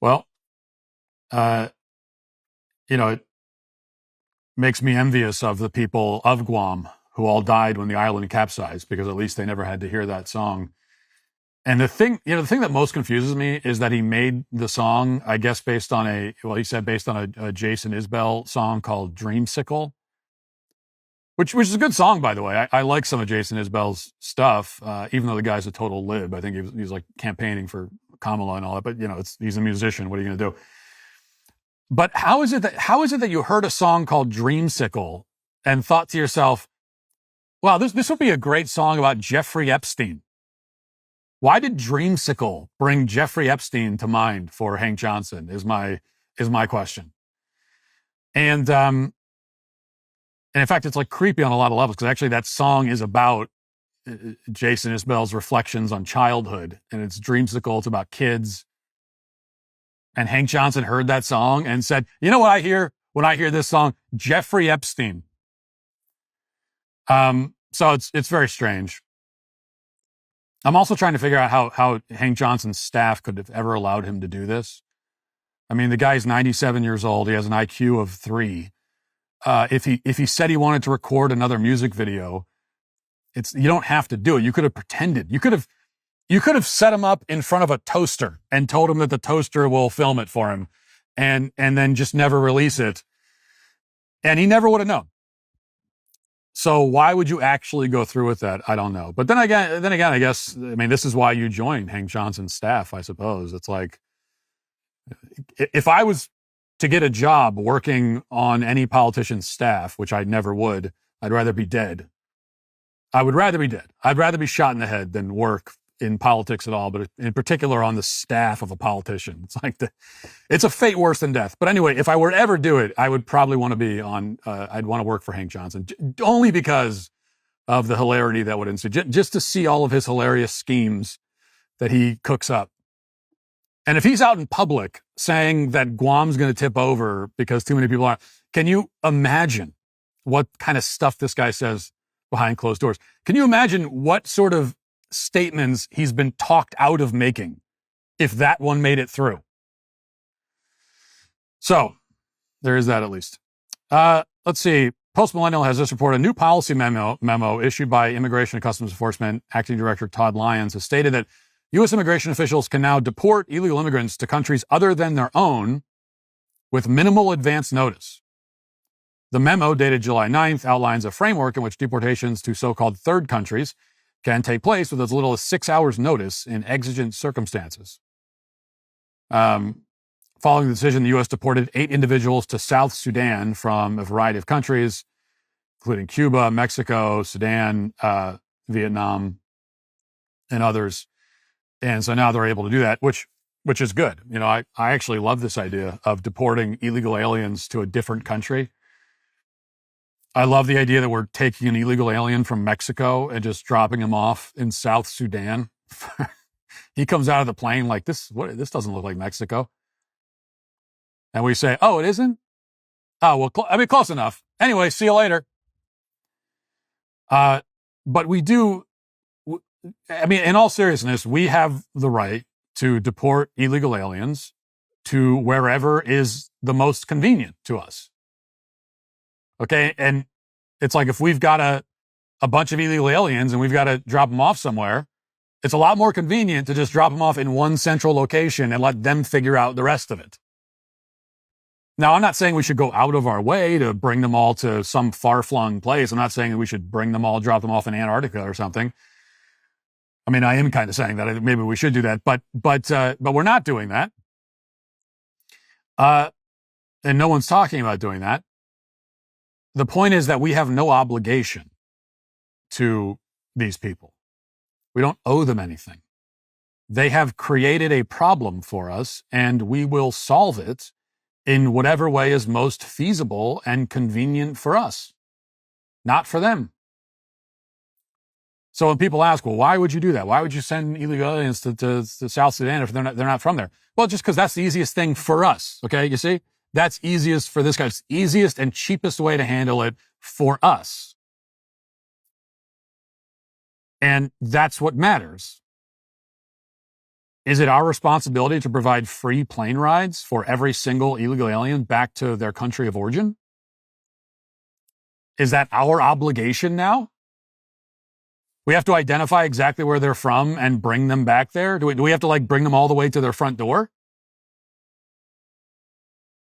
Well, it makes me envious of the people of Guam who all died when the island capsized, because at least they never had to hear that song. And the thing that most confuses me is that he made the song, I guess, based on a Jason Isbell song called Dreamsicle, which is a good song, by the way. I like some of Jason Isbell's stuff, even though the guy's a total lib. I think he's like campaigning for Kamala and all that, but he's a musician. What are you going to do? But how is it that you heard a song called Dreamsicle and thought to yourself, wow, this would be a great song about Jeffrey Epstein? Why did Dreamsicle bring Jeffrey Epstein to mind for Hank Johnson is my question. And in fact, it's like creepy on a lot of levels, because actually that song is about Jason Isbell's reflections on childhood, and it's Dreamsicle. It's about kids. And Hank Johnson heard that song and said, you know what I hear when I hear this song? Jeffrey Epstein. So it's very strange. I'm also trying to figure out how Hank Johnson's staff could have ever allowed him to do this. I mean, the guy's 97 years old. He has an IQ of 3. If he said he wanted to record another music video, you don't have to do it. You could have pretended. You could have set him up in front of a toaster and told him that the toaster will film it for him, and then just never release it. And he never would have known. So why would you actually go through with that? I don't know. But then again, I guess, this is why you joined Hank Johnson's staff, I suppose. It's like, if I was to get a job working on any politician's staff, which I never would, I'd rather be dead I would rather be dead. I'd rather be shot in the head than work in politics at all, but in particular on the staff of a politician. It's like it's a fate worse than death. But anyway, if I were to ever do it, I would probably want to be on, I'd want to work for Hank Johnson, only because of the hilarity that would ensue, just to see all of his hilarious schemes that he cooks up. And if he's out in public saying that Guam's going to tip over because too many people are, can you imagine what kind of stuff this guy says behind closed doors? Can you imagine what sort of statements he's been talked out of making if that one made it through? So there is that at least. Let's see. Post Millennial has just reported a new policy memo issued by Immigration and Customs Enforcement Acting Director Todd Lyons has stated that U.S. immigration officials can now deport illegal immigrants to countries other than their own with minimal advance notice. The memo, dated July 9th, outlines a framework in which deportations to so-called third countries can take place with as little as 6 hours' notice in exigent circumstances. Following the decision, the U.S. deported 8 individuals to South Sudan from a variety of countries, including Cuba, Mexico, Sudan, Vietnam, and others. And so now they're able to do that, which is good. You know, I actually love this idea of deporting illegal aliens to a different country. I love the idea that we're taking an illegal alien from Mexico and just dropping him off in South Sudan. He comes out of the plane like, this doesn't look like Mexico. And we say, oh, it isn't? Oh, well, close enough. Anyway, see you later. But we do, in all seriousness, we have the right to deport illegal aliens to wherever is the most convenient to us. Okay, and it's like if we've got a bunch of illegal aliens and we've got to drop them off somewhere, it's a lot more convenient to just drop them off in one central location and let them figure out the rest of it. Now, I'm not saying we should go out of our way to bring them all to some far-flung place. I'm not saying that we should bring them all, drop them off in Antarctica or something. I mean, I am kind of saying that maybe we should do that, but we're not doing that. And no one's talking about doing that. The point is that we have no obligation to these people. We don't owe them anything. They have created a problem for us, and we will solve it in whatever way is most feasible and convenient for us, not for them. So when people ask, well, why would you do that? Why would you send illegal aliens to South Sudan if they're not from there? Well, just because that's the easiest thing for us. Okay, you see? That's easiest for this guy. It's easiest and cheapest way to handle it for us. And that's what matters. Is it our responsibility to provide free plane rides for every single illegal alien back to their country of origin? Is that our obligation now? We have to identify exactly where they're from and bring them back there? Do we have to bring them all the way to their front door?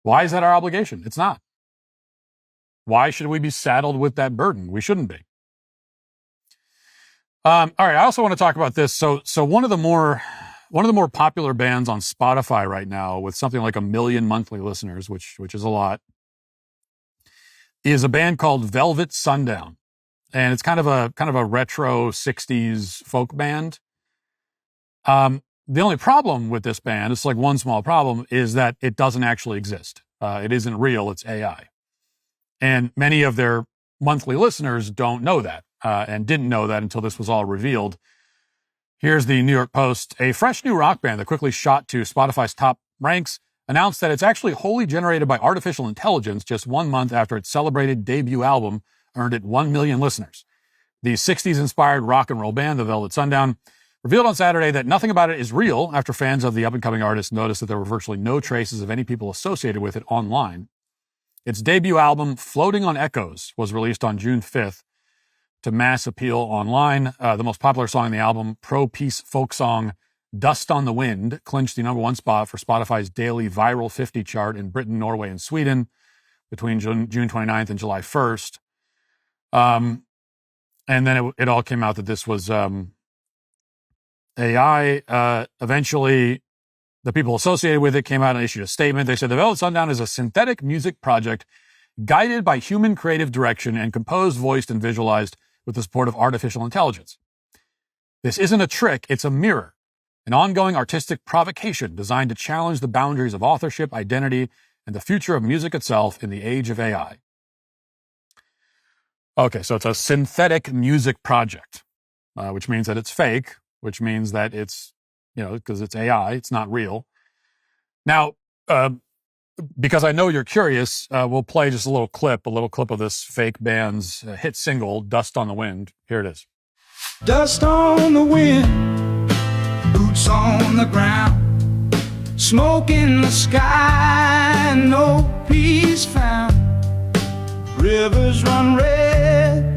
Why is that our obligation? It's not. Why should we be saddled with that burden? We shouldn't be. All right. I also want to talk about this. So one of the more popular bands on Spotify right now, with something like 1 million monthly listeners, which is a lot, is a band called Velvet Sundown, and it's kind of a retro 60s folk band. The only problem with this band, it's like one small problem, is that it doesn't actually exist. It isn't real. It's AI, and many of their monthly listeners don't know that and didn't know that until this was all revealed. Here's the New York Post. A fresh new rock band that quickly shot to Spotify's top ranks announced that it's actually wholly generated by artificial intelligence just 1 month after its celebrated debut album earned it 1 million listeners. The 60s-inspired rock and roll band, the Velvet Sundown, revealed on Saturday that nothing about it is real after fans of the up-and-coming artist noticed that there were virtually no traces of any people associated with it online. Its debut album, Floating on Echoes, was released on June 5th. To mass appeal online. The most popular song on the album, pro-peace folk song Dust on the Wind, clinched the #1 spot for Spotify's daily Viral 50 chart in Britain, Norway, and Sweden between June 29th and July 1st. And then it all came out that this was AI. Eventually, the people associated with it came out and issued a statement. They said, the Velvet Sundown is a synthetic music project guided by human creative direction and composed, voiced, and visualized with the support of artificial intelligence. This isn't a trick, it's a mirror, an ongoing artistic provocation designed to challenge the boundaries of authorship, identity, and the future of music itself in the age of AI. Okay, so it's a synthetic music project, which means that it's fake, which means that it's, because it's AI, it's not real. Now, because I know you're curious, we'll play just a little clip of this fake band's hit single, Dust on the Wind. Here it is. Dust on the wind, boots on the ground, smoke in the sky, no peace found. Rivers run red,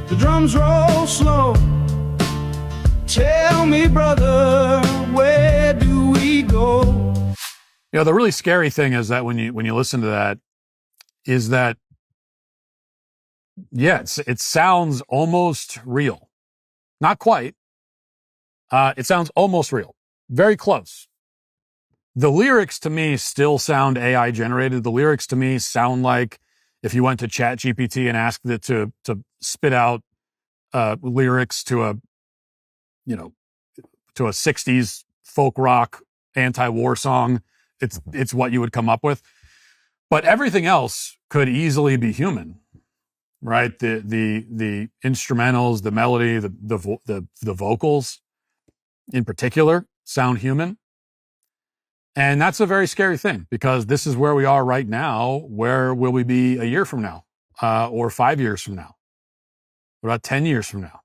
the drums roll slow. Tell me, brother, where do we go? The really scary thing is that when you listen to that, is that, it sounds almost real. Not quite. It sounds almost real. Very close. The lyrics to me still sound AI generated. The lyrics to me sound like if you went to ChatGPT and asked it to spit out lyrics to a 60s folk rock anti-war song, it's what you would come up with. But everything else could easily be human, right? The instrumentals, the melody, the vocals in particular sound human. And that's a very scary thing, because this is where we are right now. Where will we be a year from now, or 5 years from now? What about 10 years from now?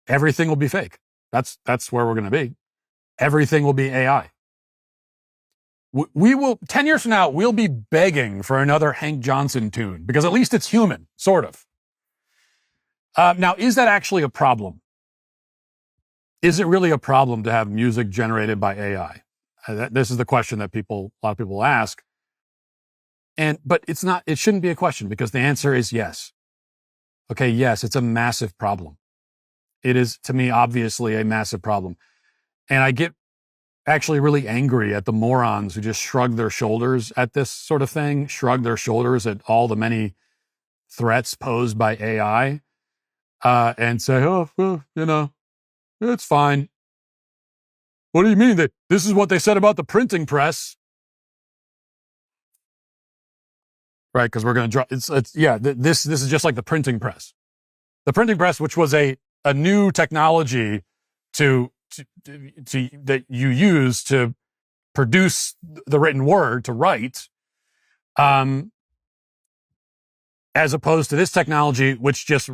Everything will be fake. That's where we're going to be. Everything will be AI. We will, 10 years from now, we'll be begging for another Hank Johnson tune, because at least it's human, sort of. Now, is that actually a problem? Is it really a problem to have music generated by AI? This is the question that a lot of people ask. But it's not, it shouldn't be a question, because the answer is yes. Okay, yes, it's a massive problem. It is, to me, obviously a massive problem. And I get actually really angry at the morons who just shrug their shoulders at this sort of thing, shrug their shoulders at all the many threats posed by AI, and say, oh, well, it's fine. What do you mean that this is what they said about the printing press? Right, because we're going to draw. This is just like the printing press. The printing press, which was a new technology that you use to produce the written word, to write, as opposed to this technology, which just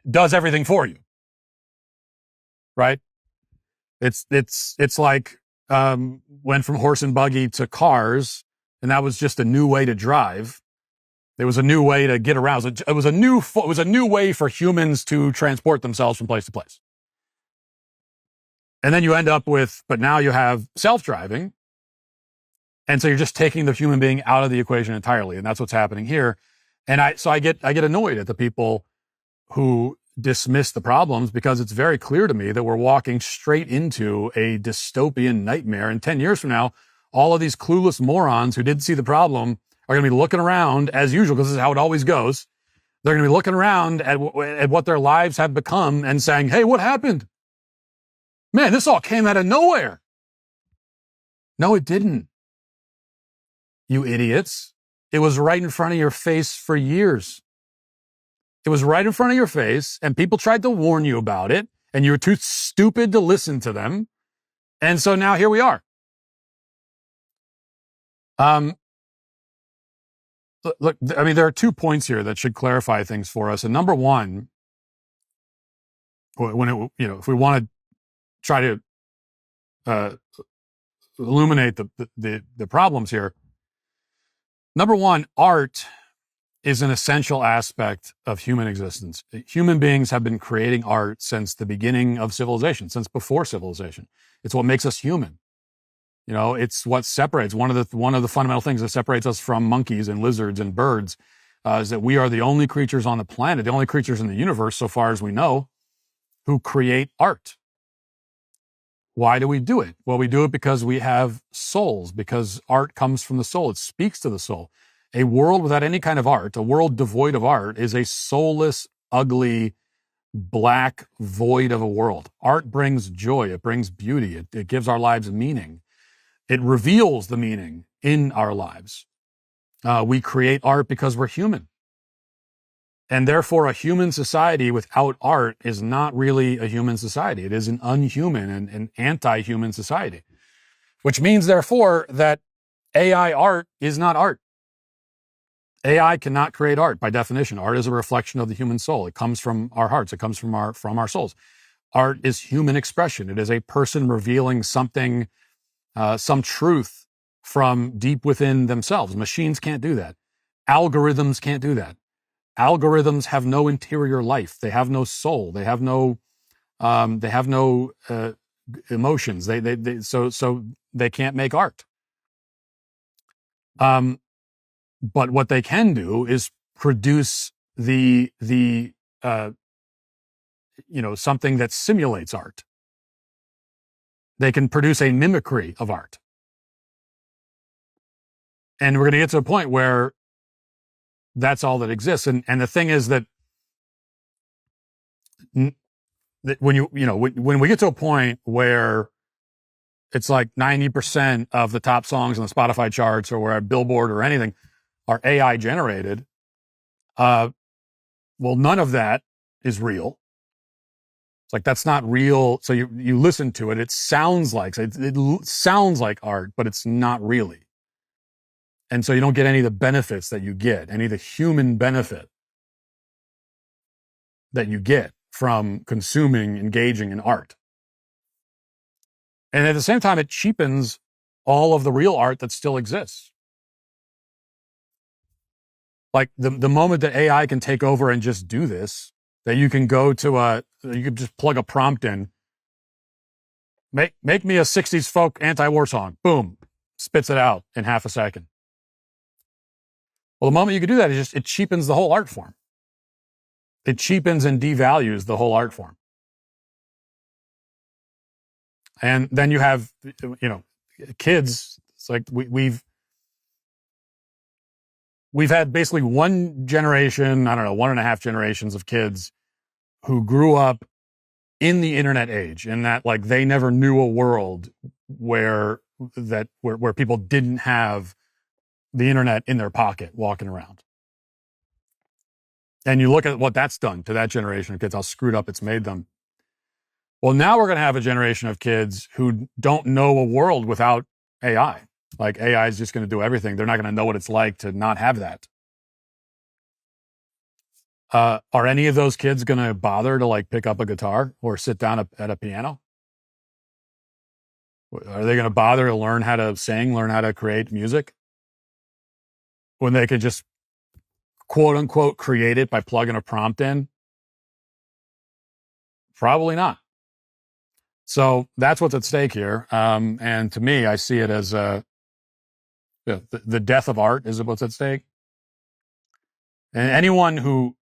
does everything for you. Right? It's like went from horse and buggy to cars, and that was just a new way to drive. It was a new way to get around. It was a new way for humans to transport themselves from place to place. And then you end up with, but now you have self-driving. And so you're just taking the human being out of the equation entirely. And that's what's happening here. And I get annoyed at the people who dismiss the problems, because it's very clear to me that we're walking straight into a dystopian nightmare. And 10 years from now, all of these clueless morons who didn't see the problem are going to be looking around as usual, because this is how it always goes. They're going to be looking around at what their lives have become and saying, hey, what happened? Man, this all came out of nowhere. No, it didn't. You idiots. It was right in front of your face for years. It was right in front of your face, and people tried to warn you about it, and you were too stupid to listen to them. And so now here we are. Look, I mean, there are 2 points here that should clarify things for us. And number one, if we want to try to illuminate the problems here, number one, art is an essential aspect of human existence. Human beings have been creating art since the beginning of civilization, since before civilization. It's what makes us human. It's what separates, one of the fundamental things that separates us from monkeys and lizards and birds, is that we are the only creatures on the planet, the only creatures in the universe, so far as we know, who create art. Why do we do it? Well, we do it because we have souls, because art comes from the soul. It speaks to the soul. A world without any kind of art, a world devoid of art, is a soulless, ugly, black void of a world. Art brings joy. It brings beauty. It gives our lives meaning. It reveals the meaning in our lives. We create art because we're human. And therefore, a human society without art is not really a human society. It is an unhuman and an anti-human society, which means, therefore, that AI art is not art. AI cannot create art by definition. Art is a reflection of the human soul. It comes from our hearts. It comes from our souls. Art is human expression. It is a person revealing something, some truth from deep within themselves. Machines can't do that. Algorithms can't do that. Algorithms have no interior life. They have no soul. They have no emotions. So they can't make art. But what they can do is produce something that simulates art. They can produce a mimicry of art. And we're going to get to a point where that's all that exists. And the thing is that when we get to a point where it's like 90% of the top songs on the Spotify charts or where Billboard or anything are AI generated, well, none of that is real. It's like, that's not real. So you listen to it, it sounds like art, but it's not really. And so you don't get any of the benefits that you get, any of the human benefit that you get from consuming, engaging in art. And at the same time, it cheapens all of the real art that still exists. Like the moment that AI can take over and just do this, that you can go to you can just plug a prompt in, make me a 60s folk anti-war song, boom, spits it out in half a second. Well, the moment you can do that, it cheapens the whole art form. It cheapens and devalues the whole art form. And then you have, kids. It's like we've had basically one generation, 1.5 generations of kids who grew up in the internet age, and that like they never knew a world where people didn't have the internet in their pocket walking around. And you look at what that's done to that generation of kids, how screwed up it's made them. Well, now we're going to have a generation of kids who don't know a world without AI. Like AI is just going to do everything. They're not going to know what it's like to not have that. Are any of those kids going to bother to like pick up a guitar or sit down at a piano? Are they going to bother to learn how to sing, learn how to create music, when they could just quote unquote create it by plugging a prompt in? Probably not. So that's what's at stake here. And to me, I see it as the death of art is what's at stake. And anyone who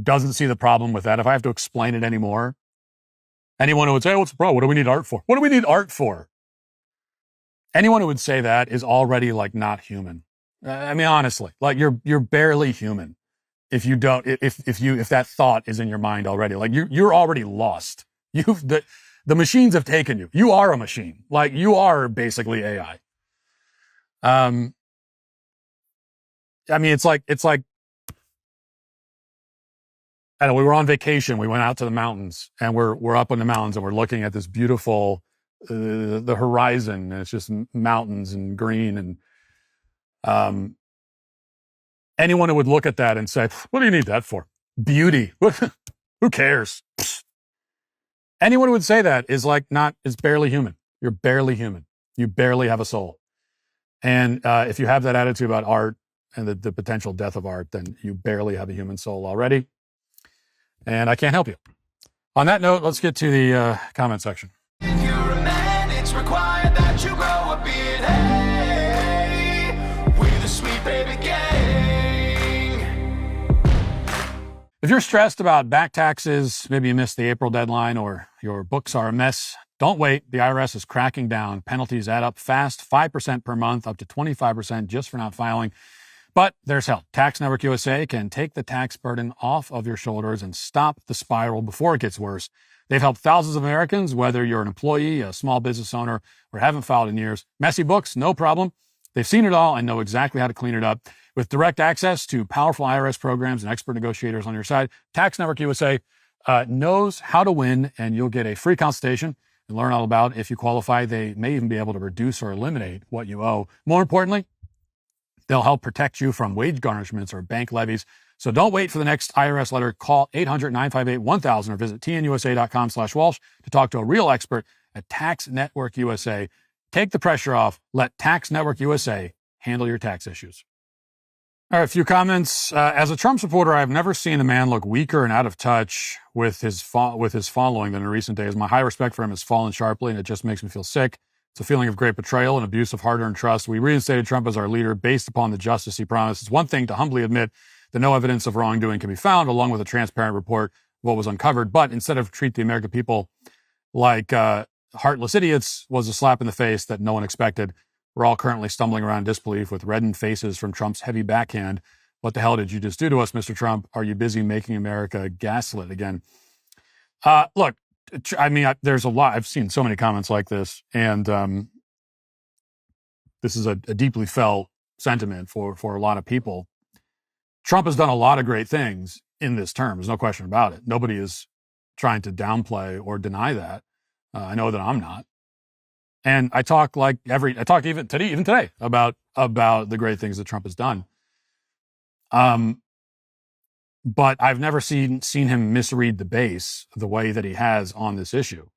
doesn't see the problem with that, if I have to explain it anymore, anyone who would say, what's the problem? What do we need art for? What do we need art for? Anyone who would say that is already like not human. I mean, honestly, like you're barely human if you don't, if that thought is in your mind already. Like you're already lost. The machines have taken you. You are a machine. Like you are basically AI. I mean, it's like I don't know, we were on vacation. We went out to the mountains, and we're up in the mountains, and we're looking at this beautiful the horizon, and it's just mountains and green, and anyone who would look at that and say, "What do you need that for? Beauty? Who cares?" Anyone who would say that is barely human. You're barely human. You barely have a soul. And if you have that attitude about art and the potential death of art, then you barely have a human soul already. And I can't help you. On that note, let's get to the comment section. If you're a man, it's required that you grow a beard. Hey, we're the sweet baby gang. If you're stressed about back taxes, maybe you missed the April deadline, or your books are a mess, don't wait. The IRS is cracking down. Penalties add up fast, 5% per month, up to 25% just for not filing. But there's help. Tax Network USA can take the tax burden off of your shoulders and stop the spiral before it gets worse. They've helped thousands of Americans, whether you're an employee, a small business owner, or haven't filed in years. Messy books, no problem. They've seen it all and know exactly how to clean it up. With direct access to powerful IRS programs and expert negotiators on your side, Tax Network USA knows how to win, and you'll get a free consultation and learn all about if you qualify. They may even be able to reduce or eliminate what you owe. More importantly, they'll help protect you from wage garnishments or bank levies. So don't wait for the next IRS letter. Call 800-958-1000 or visit tnusa.com/Walsh to talk to a real expert at Tax Network USA. Take the pressure off. Let Tax Network USA handle your tax issues. All right, a few comments. As a Trump supporter, I've never seen a man look weaker and out of touch with his following than in recent days. My high respect for him has fallen sharply, and it just makes me feel sick. It's a feeling of great betrayal and abuse of hard-earned trust. We reinstated Trump as our leader based upon the justice he promised. It's one thing to humbly admit that no evidence of wrongdoing can be found, along with a transparent report of what was uncovered. But instead of treat the American people like heartless idiots, was a slap in the face that no one expected. We're all currently stumbling around in disbelief with reddened faces from Trump's heavy backhand. What the hell did you just do to us, Mr. Trump? Are you busy making America gaslit again? Look, I mean, there's a lot. I've seen so many comments like this, and this is a deeply felt sentiment for a lot of people. Trump has done a lot of great things in this term. There's no question about it. Nobody is trying to downplay or deny that. I know that I'm not. And I talk even today about the great things that Trump has done. But I've never seen him misread the base the way that he has on this issue.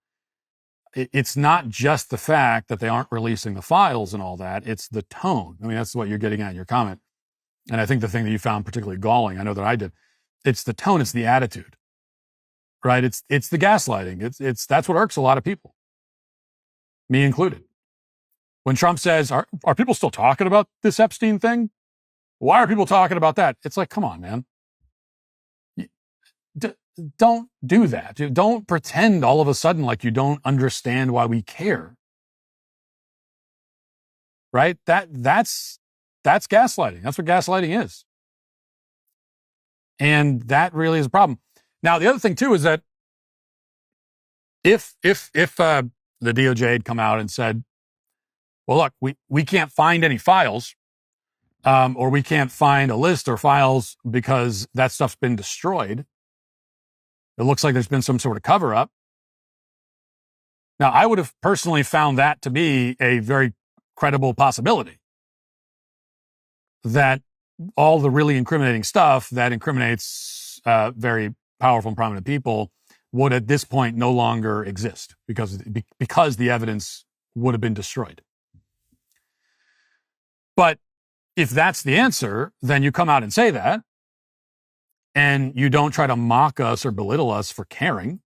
It's not just the fact that they aren't releasing the files and all that. It's the tone. I mean, that's what you're getting at in your comment. And I think the thing that you found particularly galling, I know that I did, it's the tone, it's the attitude, right? It's the gaslighting. That's what irks a lot of people, me included. When Trump says, are people still talking about this Epstein thing? Why are people talking about that? It's like, come on, man. Don't do that. Don't pretend all of a sudden like you don't understand why we care. Right? That's gaslighting. That's what gaslighting is. And that really is a problem. Now, the other thing too is that if the DOJ had come out and said, well, look, we can't find any files, or we can't find a list or files because that stuff's been destroyed. It looks like there's been some sort of cover up. Now, I would have personally found that to be a very credible possibility, that all the really incriminating stuff that incriminates very powerful and prominent people would at this point no longer exist because the evidence would have been destroyed. But if that's the answer, then you come out and say that, and you don't try to mock us or belittle us for caring.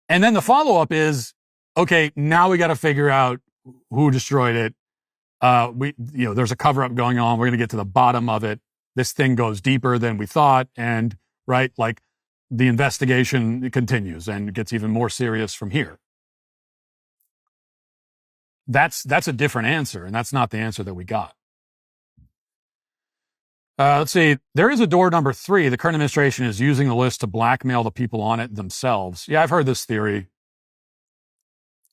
And then the follow-up is, okay, now we got to figure out who destroyed it. There's a cover-up going on. We're going to get to the bottom of it. This thing goes deeper than we thought. And right, like the investigation continues and gets even more serious from here. That's a different answer. And that's not the answer that we got. Let's see. There is a door number 3. The current administration is using the list to blackmail the people on it themselves. Yeah, I've heard this theory.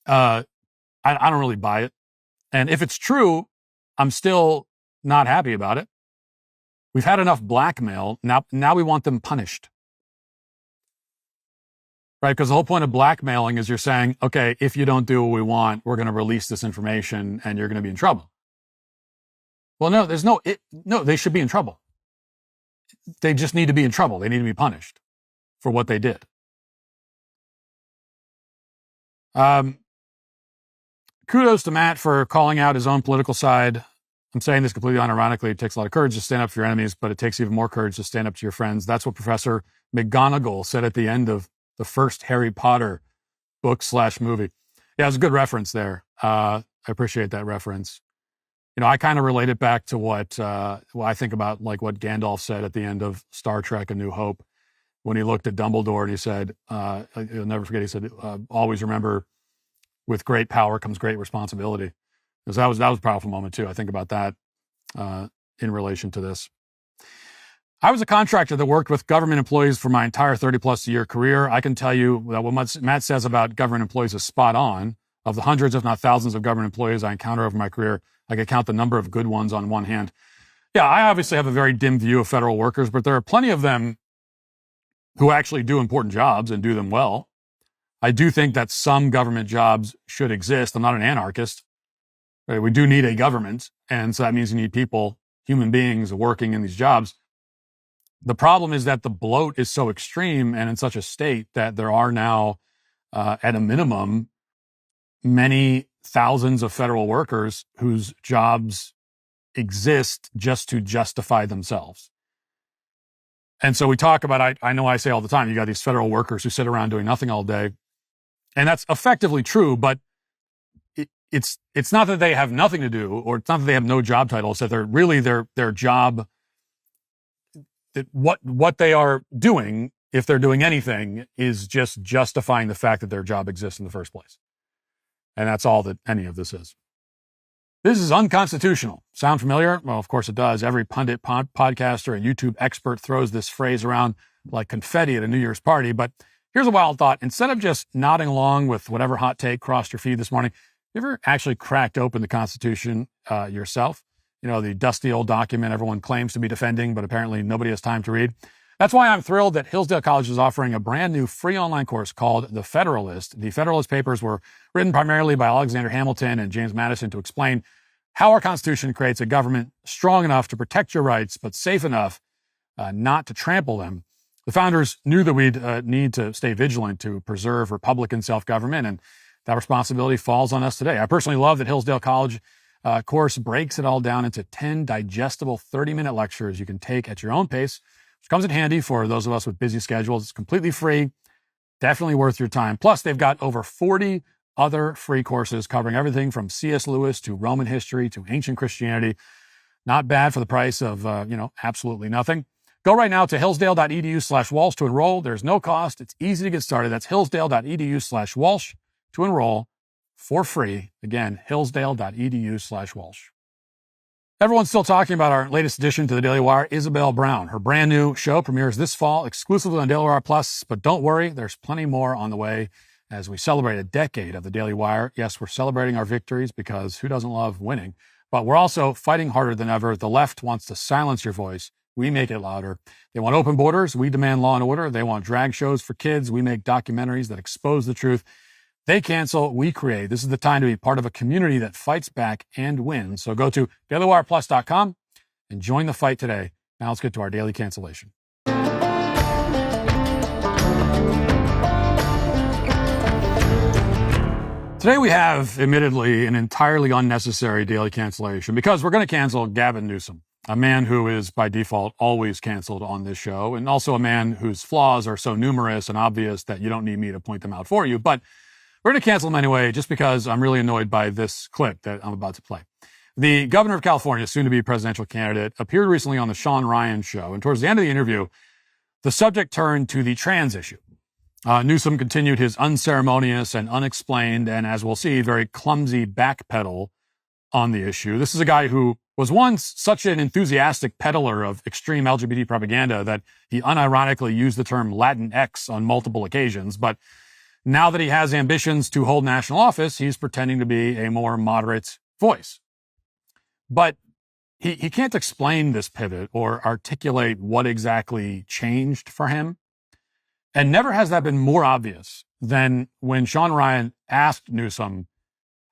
I don't really buy it. And if it's true, I'm still not happy about it. We've had enough blackmail. Now we want them punished. Right? Because the whole point of blackmailing is you're saying, okay, if you don't do what we want, we're going to release this information and you're going to be in trouble. Well, no, they should be in trouble. They just need to be in trouble. They need to be punished for what they did. Kudos to Matt for calling out his own political side. I'm saying this completely unironically. It takes a lot of courage to stand up for your enemies, but it takes even more courage to stand up to your friends. That's what Professor McGonagall said at the end of the first Harry Potter book/movie. Yeah, it was a good reference there. I appreciate that reference. I kind of relate it back to what I think about, like what Gandalf said at the end of Star Trek: A New Hope, when he looked at Dumbledore and he said, you'll never forget, he said, always remember, with great power comes great responsibility. Because that was a powerful moment too. I think about that in relation to this. I was a contractor that worked with government employees for my entire 30-plus year career. I can tell you that what Matt says about government employees is spot on. Of the hundreds, if not thousands, of government employees I encounter over my career, I could count the number of good ones on one hand. Yeah, I obviously have a very dim view of federal workers, but there are plenty of them who actually do important jobs and do them well. I do think that some government jobs should exist. I'm not an anarchist. Right? We do need a government, and so that means you need people, human beings, working in these jobs. The problem is that the bloat is so extreme and in such a state that there are now, at a minimum, many thousands of federal workers whose jobs exist just to justify themselves. And so we talk about, I know I say all the time, you got these federal workers who sit around doing nothing all day. And that's effectively true, but it's not that they have nothing to do, or it's not that they have no job title. It's that they're really their job, that what they are doing, if they're doing anything, is just justifying the fact that their job exists in the first place. And that's all that any of this is. This is unconstitutional. Sound familiar? Well, of course it does. Every pundit, podcaster, and YouTube expert throws this phrase around like confetti at a New Year's party. But here's a wild thought. Instead of just nodding along with whatever hot take crossed your feed this morning, you ever actually cracked open the Constitution yourself? You know, the dusty old document everyone claims to be defending, but apparently nobody has time to read. That's why I'm thrilled that Hillsdale College is offering a brand new free online course called The Federalist. The Federalist Papers were written primarily by Alexander Hamilton and James Madison to explain how our Constitution creates a government strong enough to protect your rights, but safe enough not to trample them. The founders knew that we'd need to stay vigilant to preserve Republican self-government, and that responsibility falls on us today. I personally love that Hillsdale College course breaks it all down into 10 digestible 30-minute lectures you can take at your own pace, which comes in handy for those of us with busy schedules. It's completely free, definitely worth your time. Plus, they've got over 40 other free courses covering everything from C.S. Lewis to Roman history to ancient Christianity. Not bad for the price of, absolutely nothing. Go right now to hillsdale.edu/Walsh to enroll. There's no cost. It's easy to get started. That's hillsdale.edu/Walsh to enroll for free. Again, hillsdale.edu/Walsh. Everyone's still talking about our latest addition to the Daily Wire, Isabel Brown. Her brand new show premieres this fall exclusively on Daily Wire Plus, but don't worry, there's plenty more on the way as we celebrate a decade of the Daily Wire. Yes, we're celebrating our victories because who doesn't love winning? But we're also fighting harder than ever. The left wants to silence your voice. We make it louder. They want open borders. We demand law and order. They want drag shows for kids. We make documentaries that expose the truth. They cancel, we create. This is the time to be part of a community that fights back and wins. So go to dailywireplus.com and join the fight today. Now let's get to our daily cancellation. Today we have, admittedly, an entirely unnecessary daily cancellation because we're going to cancel Gavin Newsom, a man who is by default always canceled on this show, and also a man whose flaws are so numerous and obvious that you don't need me to point them out for you. But we're going to cancel him anyway, just because I'm really annoyed by this clip that I'm about to play. The governor of California, soon to be presidential candidate, appeared recently on the Sean Ryan show. And towards the end of the interview, the subject turned to the trans issue. Newsom continued his unceremonious and unexplained, and as we'll see, very clumsy backpedal on the issue. This is a guy who was once such an enthusiastic peddler of extreme LGBT propaganda that he unironically used the term Latinx on multiple occasions. But now that he has ambitions to hold national office, he's pretending to be a more moderate voice. But he can't explain this pivot or articulate what exactly changed for him. And never has that been more obvious than when Sean Ryan asked Newsom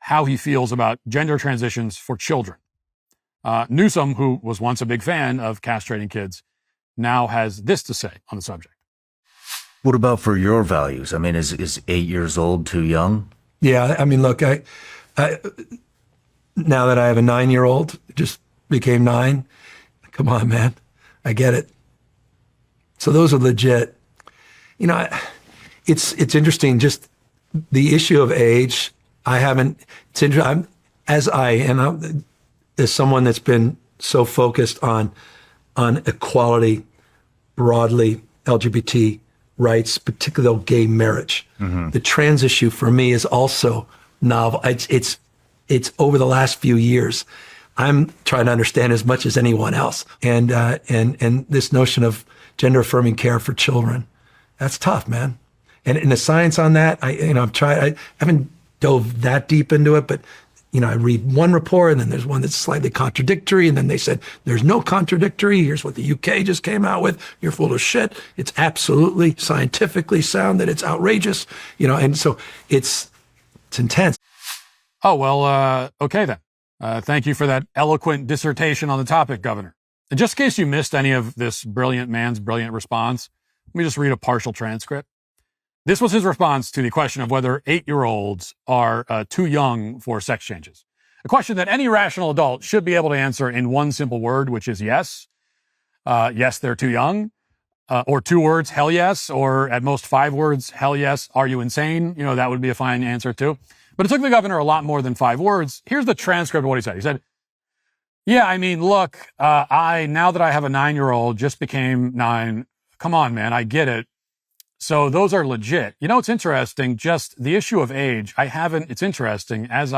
how he feels about gender transitions for children. Newsom, who was once a big fan of castrating kids, now has this to say on the subject. What about for your values? I mean, is 8 years old too young? Yeah, I mean, look, I now that I have a 9-year-old, just became 9. Come on, man, I get it. So those are legit. You know, it's interesting. Just the issue of age. I haven't. It's interesting. As someone that's been so focused on equality, broadly LGBT rights, particularly gay marriage. Mm-hmm. The trans issue for me is also novel. It's over the last few years, I'm trying to understand as much as anyone else. And this notion of gender affirming care for children, that's tough, man. And the science on that, I haven't dove that deep into it, but I read one report and then there's one that's slightly contradictory. And then they said, there's no contradictory. Here's what the UK just came out with. You're full of shit. It's absolutely scientifically sound that it's outrageous, and so it's intense. Oh, well, okay then. Thank you for that eloquent dissertation on the topic, Governor. And just in case you missed any of this brilliant man's brilliant response, let me just read a partial transcript. This was his response to the question of whether 8-year-olds are too young for sex changes. A question that any rational adult should be able to answer in one simple word, which is yes. Yes, they're too young. Or 2 words, hell yes. Or at most 5 words, hell yes. Are you insane? That would be a fine answer too. But it took the governor a lot more than 5 words. Here's the transcript of what he said. He said, yeah, I mean, look, now that I have a 9-year-old, just became 9. Come on, man, I get it. So those are legit. It's interesting, just the issue of age. It's interesting as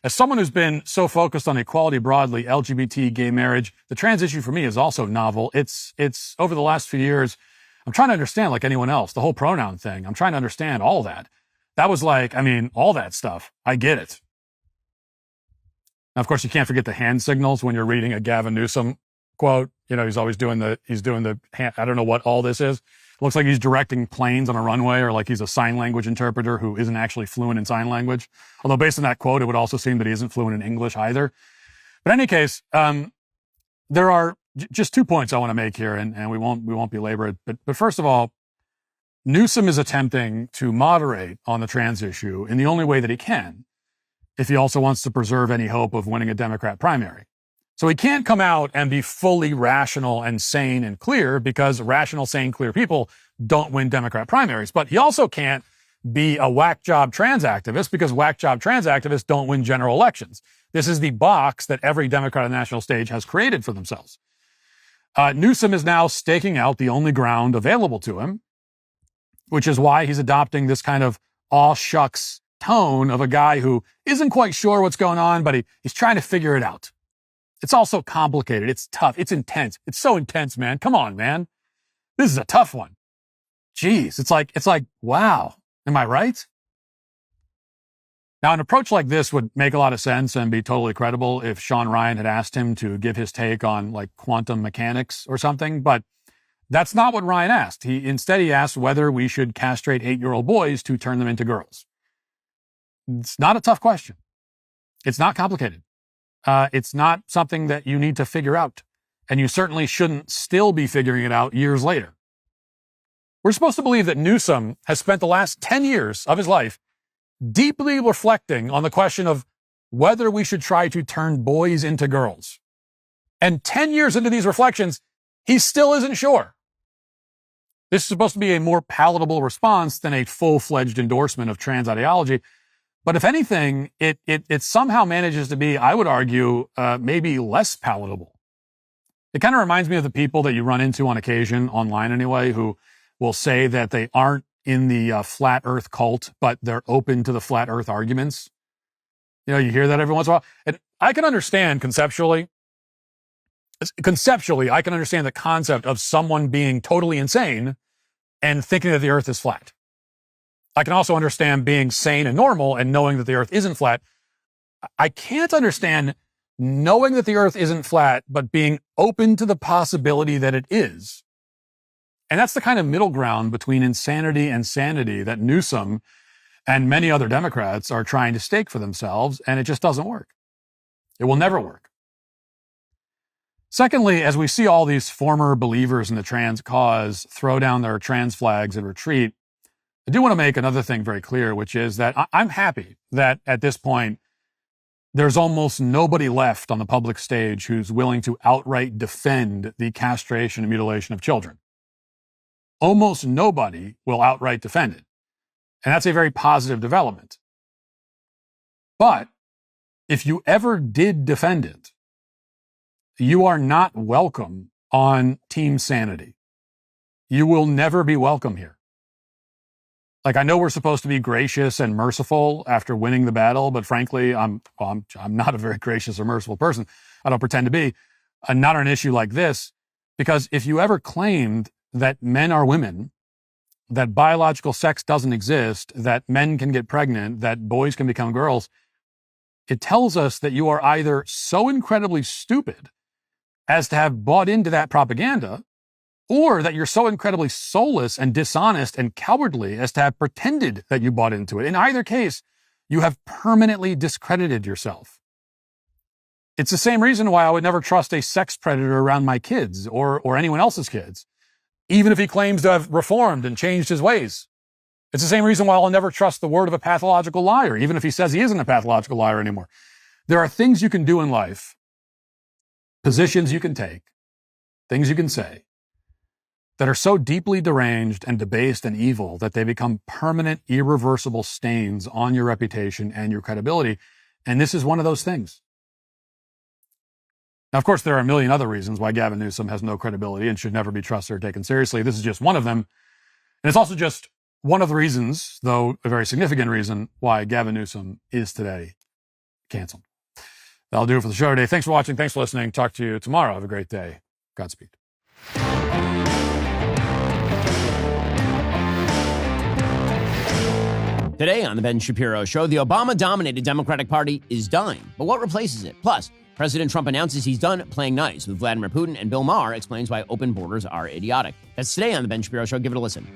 someone who's been so focused on equality broadly, LGBT, gay marriage, the trans issue for me is also novel. It's over the last few years, I'm trying to understand like anyone else, the whole pronoun thing. I'm trying to understand all that. That was all that stuff. I get it. Now, of course, you can't forget the hand signals when you're reading a Gavin Newsom quote. He's always doing the hand, I don't know what all this is. Looks like he's directing planes on a runway, or like he's a sign language interpreter who isn't actually fluent in sign language. Although based on that quote, it would also seem that he isn't fluent in English either. But in any case, there are just 2 points I want to make here, and we won't belabor it. But first of all, Newsom is attempting to moderate on the trans issue in the only way that he can, if he also wants to preserve any hope of winning a Democrat primary. So he can't come out and be fully rational and sane and clear, because rational, sane, clear people don't win Democrat primaries. But he also can't be a whack job trans activist, because whack job trans activists don't win general elections. This is the box that every Democrat on the national stage has created for themselves. Newsom is now staking out the only ground available to him, which is why he's adopting this kind of aw shucks tone of a guy who isn't quite sure what's going on, but he's trying to figure it out. It's also complicated. It's tough. It's intense. It's so intense, man. Come on, man. This is a tough one. Jeez. It's like, wow. Am I right? Now, an approach like this would make a lot of sense and be totally credible if Sean Ryan had asked him to give his take on like quantum mechanics or something, but that's not what Ryan asked. Instead, he asked whether we should castrate 8-year-old boys to turn them into girls. It's not a tough question. It's not complicated. It's not something that you need to figure out, and you certainly shouldn't still be figuring it out years later. We're supposed to believe that Newsom has spent the last 10 years of his life deeply reflecting on the question of whether we should try to turn boys into girls. And 10 years into these reflections, he still isn't sure. This is supposed to be a more palatable response than a full-fledged endorsement of trans ideology. But if anything, it somehow manages to be, I would argue, maybe less palatable. It kind of reminds me of the people that you run into on occasion, online anyway, who will say that they aren't in the flat earth cult, but they're open to the flat earth arguments. You hear that every once in a while. And I can understand conceptually, I can understand the concept of someone being totally insane and thinking that the earth is flat. I can also understand being sane and normal and knowing that the earth isn't flat. I can't understand knowing that the earth isn't flat, but being open to the possibility that it is. And that's the kind of middle ground between insanity and sanity that Newsom and many other Democrats are trying to stake for themselves, and it just doesn't work. It will never work. Secondly, as we see all these former believers in the trans cause throw down their trans flags and retreat, I do want to make another thing very clear, which is that I'm happy that at this point, there's almost nobody left on the public stage who's willing to outright defend the castration and mutilation of children. Almost nobody will outright defend it. And that's a very positive development. But if you ever did defend it, you are not welcome on Team Sanity. You will never be welcome here. Like, I know we're supposed to be gracious and merciful after winning the battle, but frankly, I'm not a very gracious or merciful person. I don't pretend to be. Not on an issue like this, because if you ever claimed that men are women, that biological sex doesn't exist, that men can get pregnant, that boys can become girls, it tells us that you are either so incredibly stupid as to have bought into that propaganda, or that you're so incredibly soulless and dishonest and cowardly as to have pretended that you bought into it. In either case, you have permanently discredited yourself. It's the same reason why I would never trust a sex predator around my kids or anyone else's kids, even if he claims to have reformed and changed his ways. It's the same reason why I'll never trust the word of a pathological liar, even if he says he isn't a pathological liar anymore. There are things you can do in life, positions you can take, things you can say, that are so deeply deranged and debased and evil that they become permanent, irreversible stains on your reputation and your credibility. And this is one of those things. Now, of course, there are a million other reasons why Gavin Newsom has no credibility and should never be trusted or taken seriously. This is just one of them. And it's also just one of the reasons, though a very significant reason, why Gavin Newsom is today canceled. That'll do it for the show today. Thanks for watching. Thanks for listening. Talk to you tomorrow. Have a great day. Godspeed. Today on The Ben Shapiro Show, the Obama-dominated Democratic Party is dying. But what replaces it? Plus, President Trump announces he's done playing nice with Vladimir Putin, and Bill Maher explains why open borders are idiotic. That's today on The Ben Shapiro Show. Give it a listen.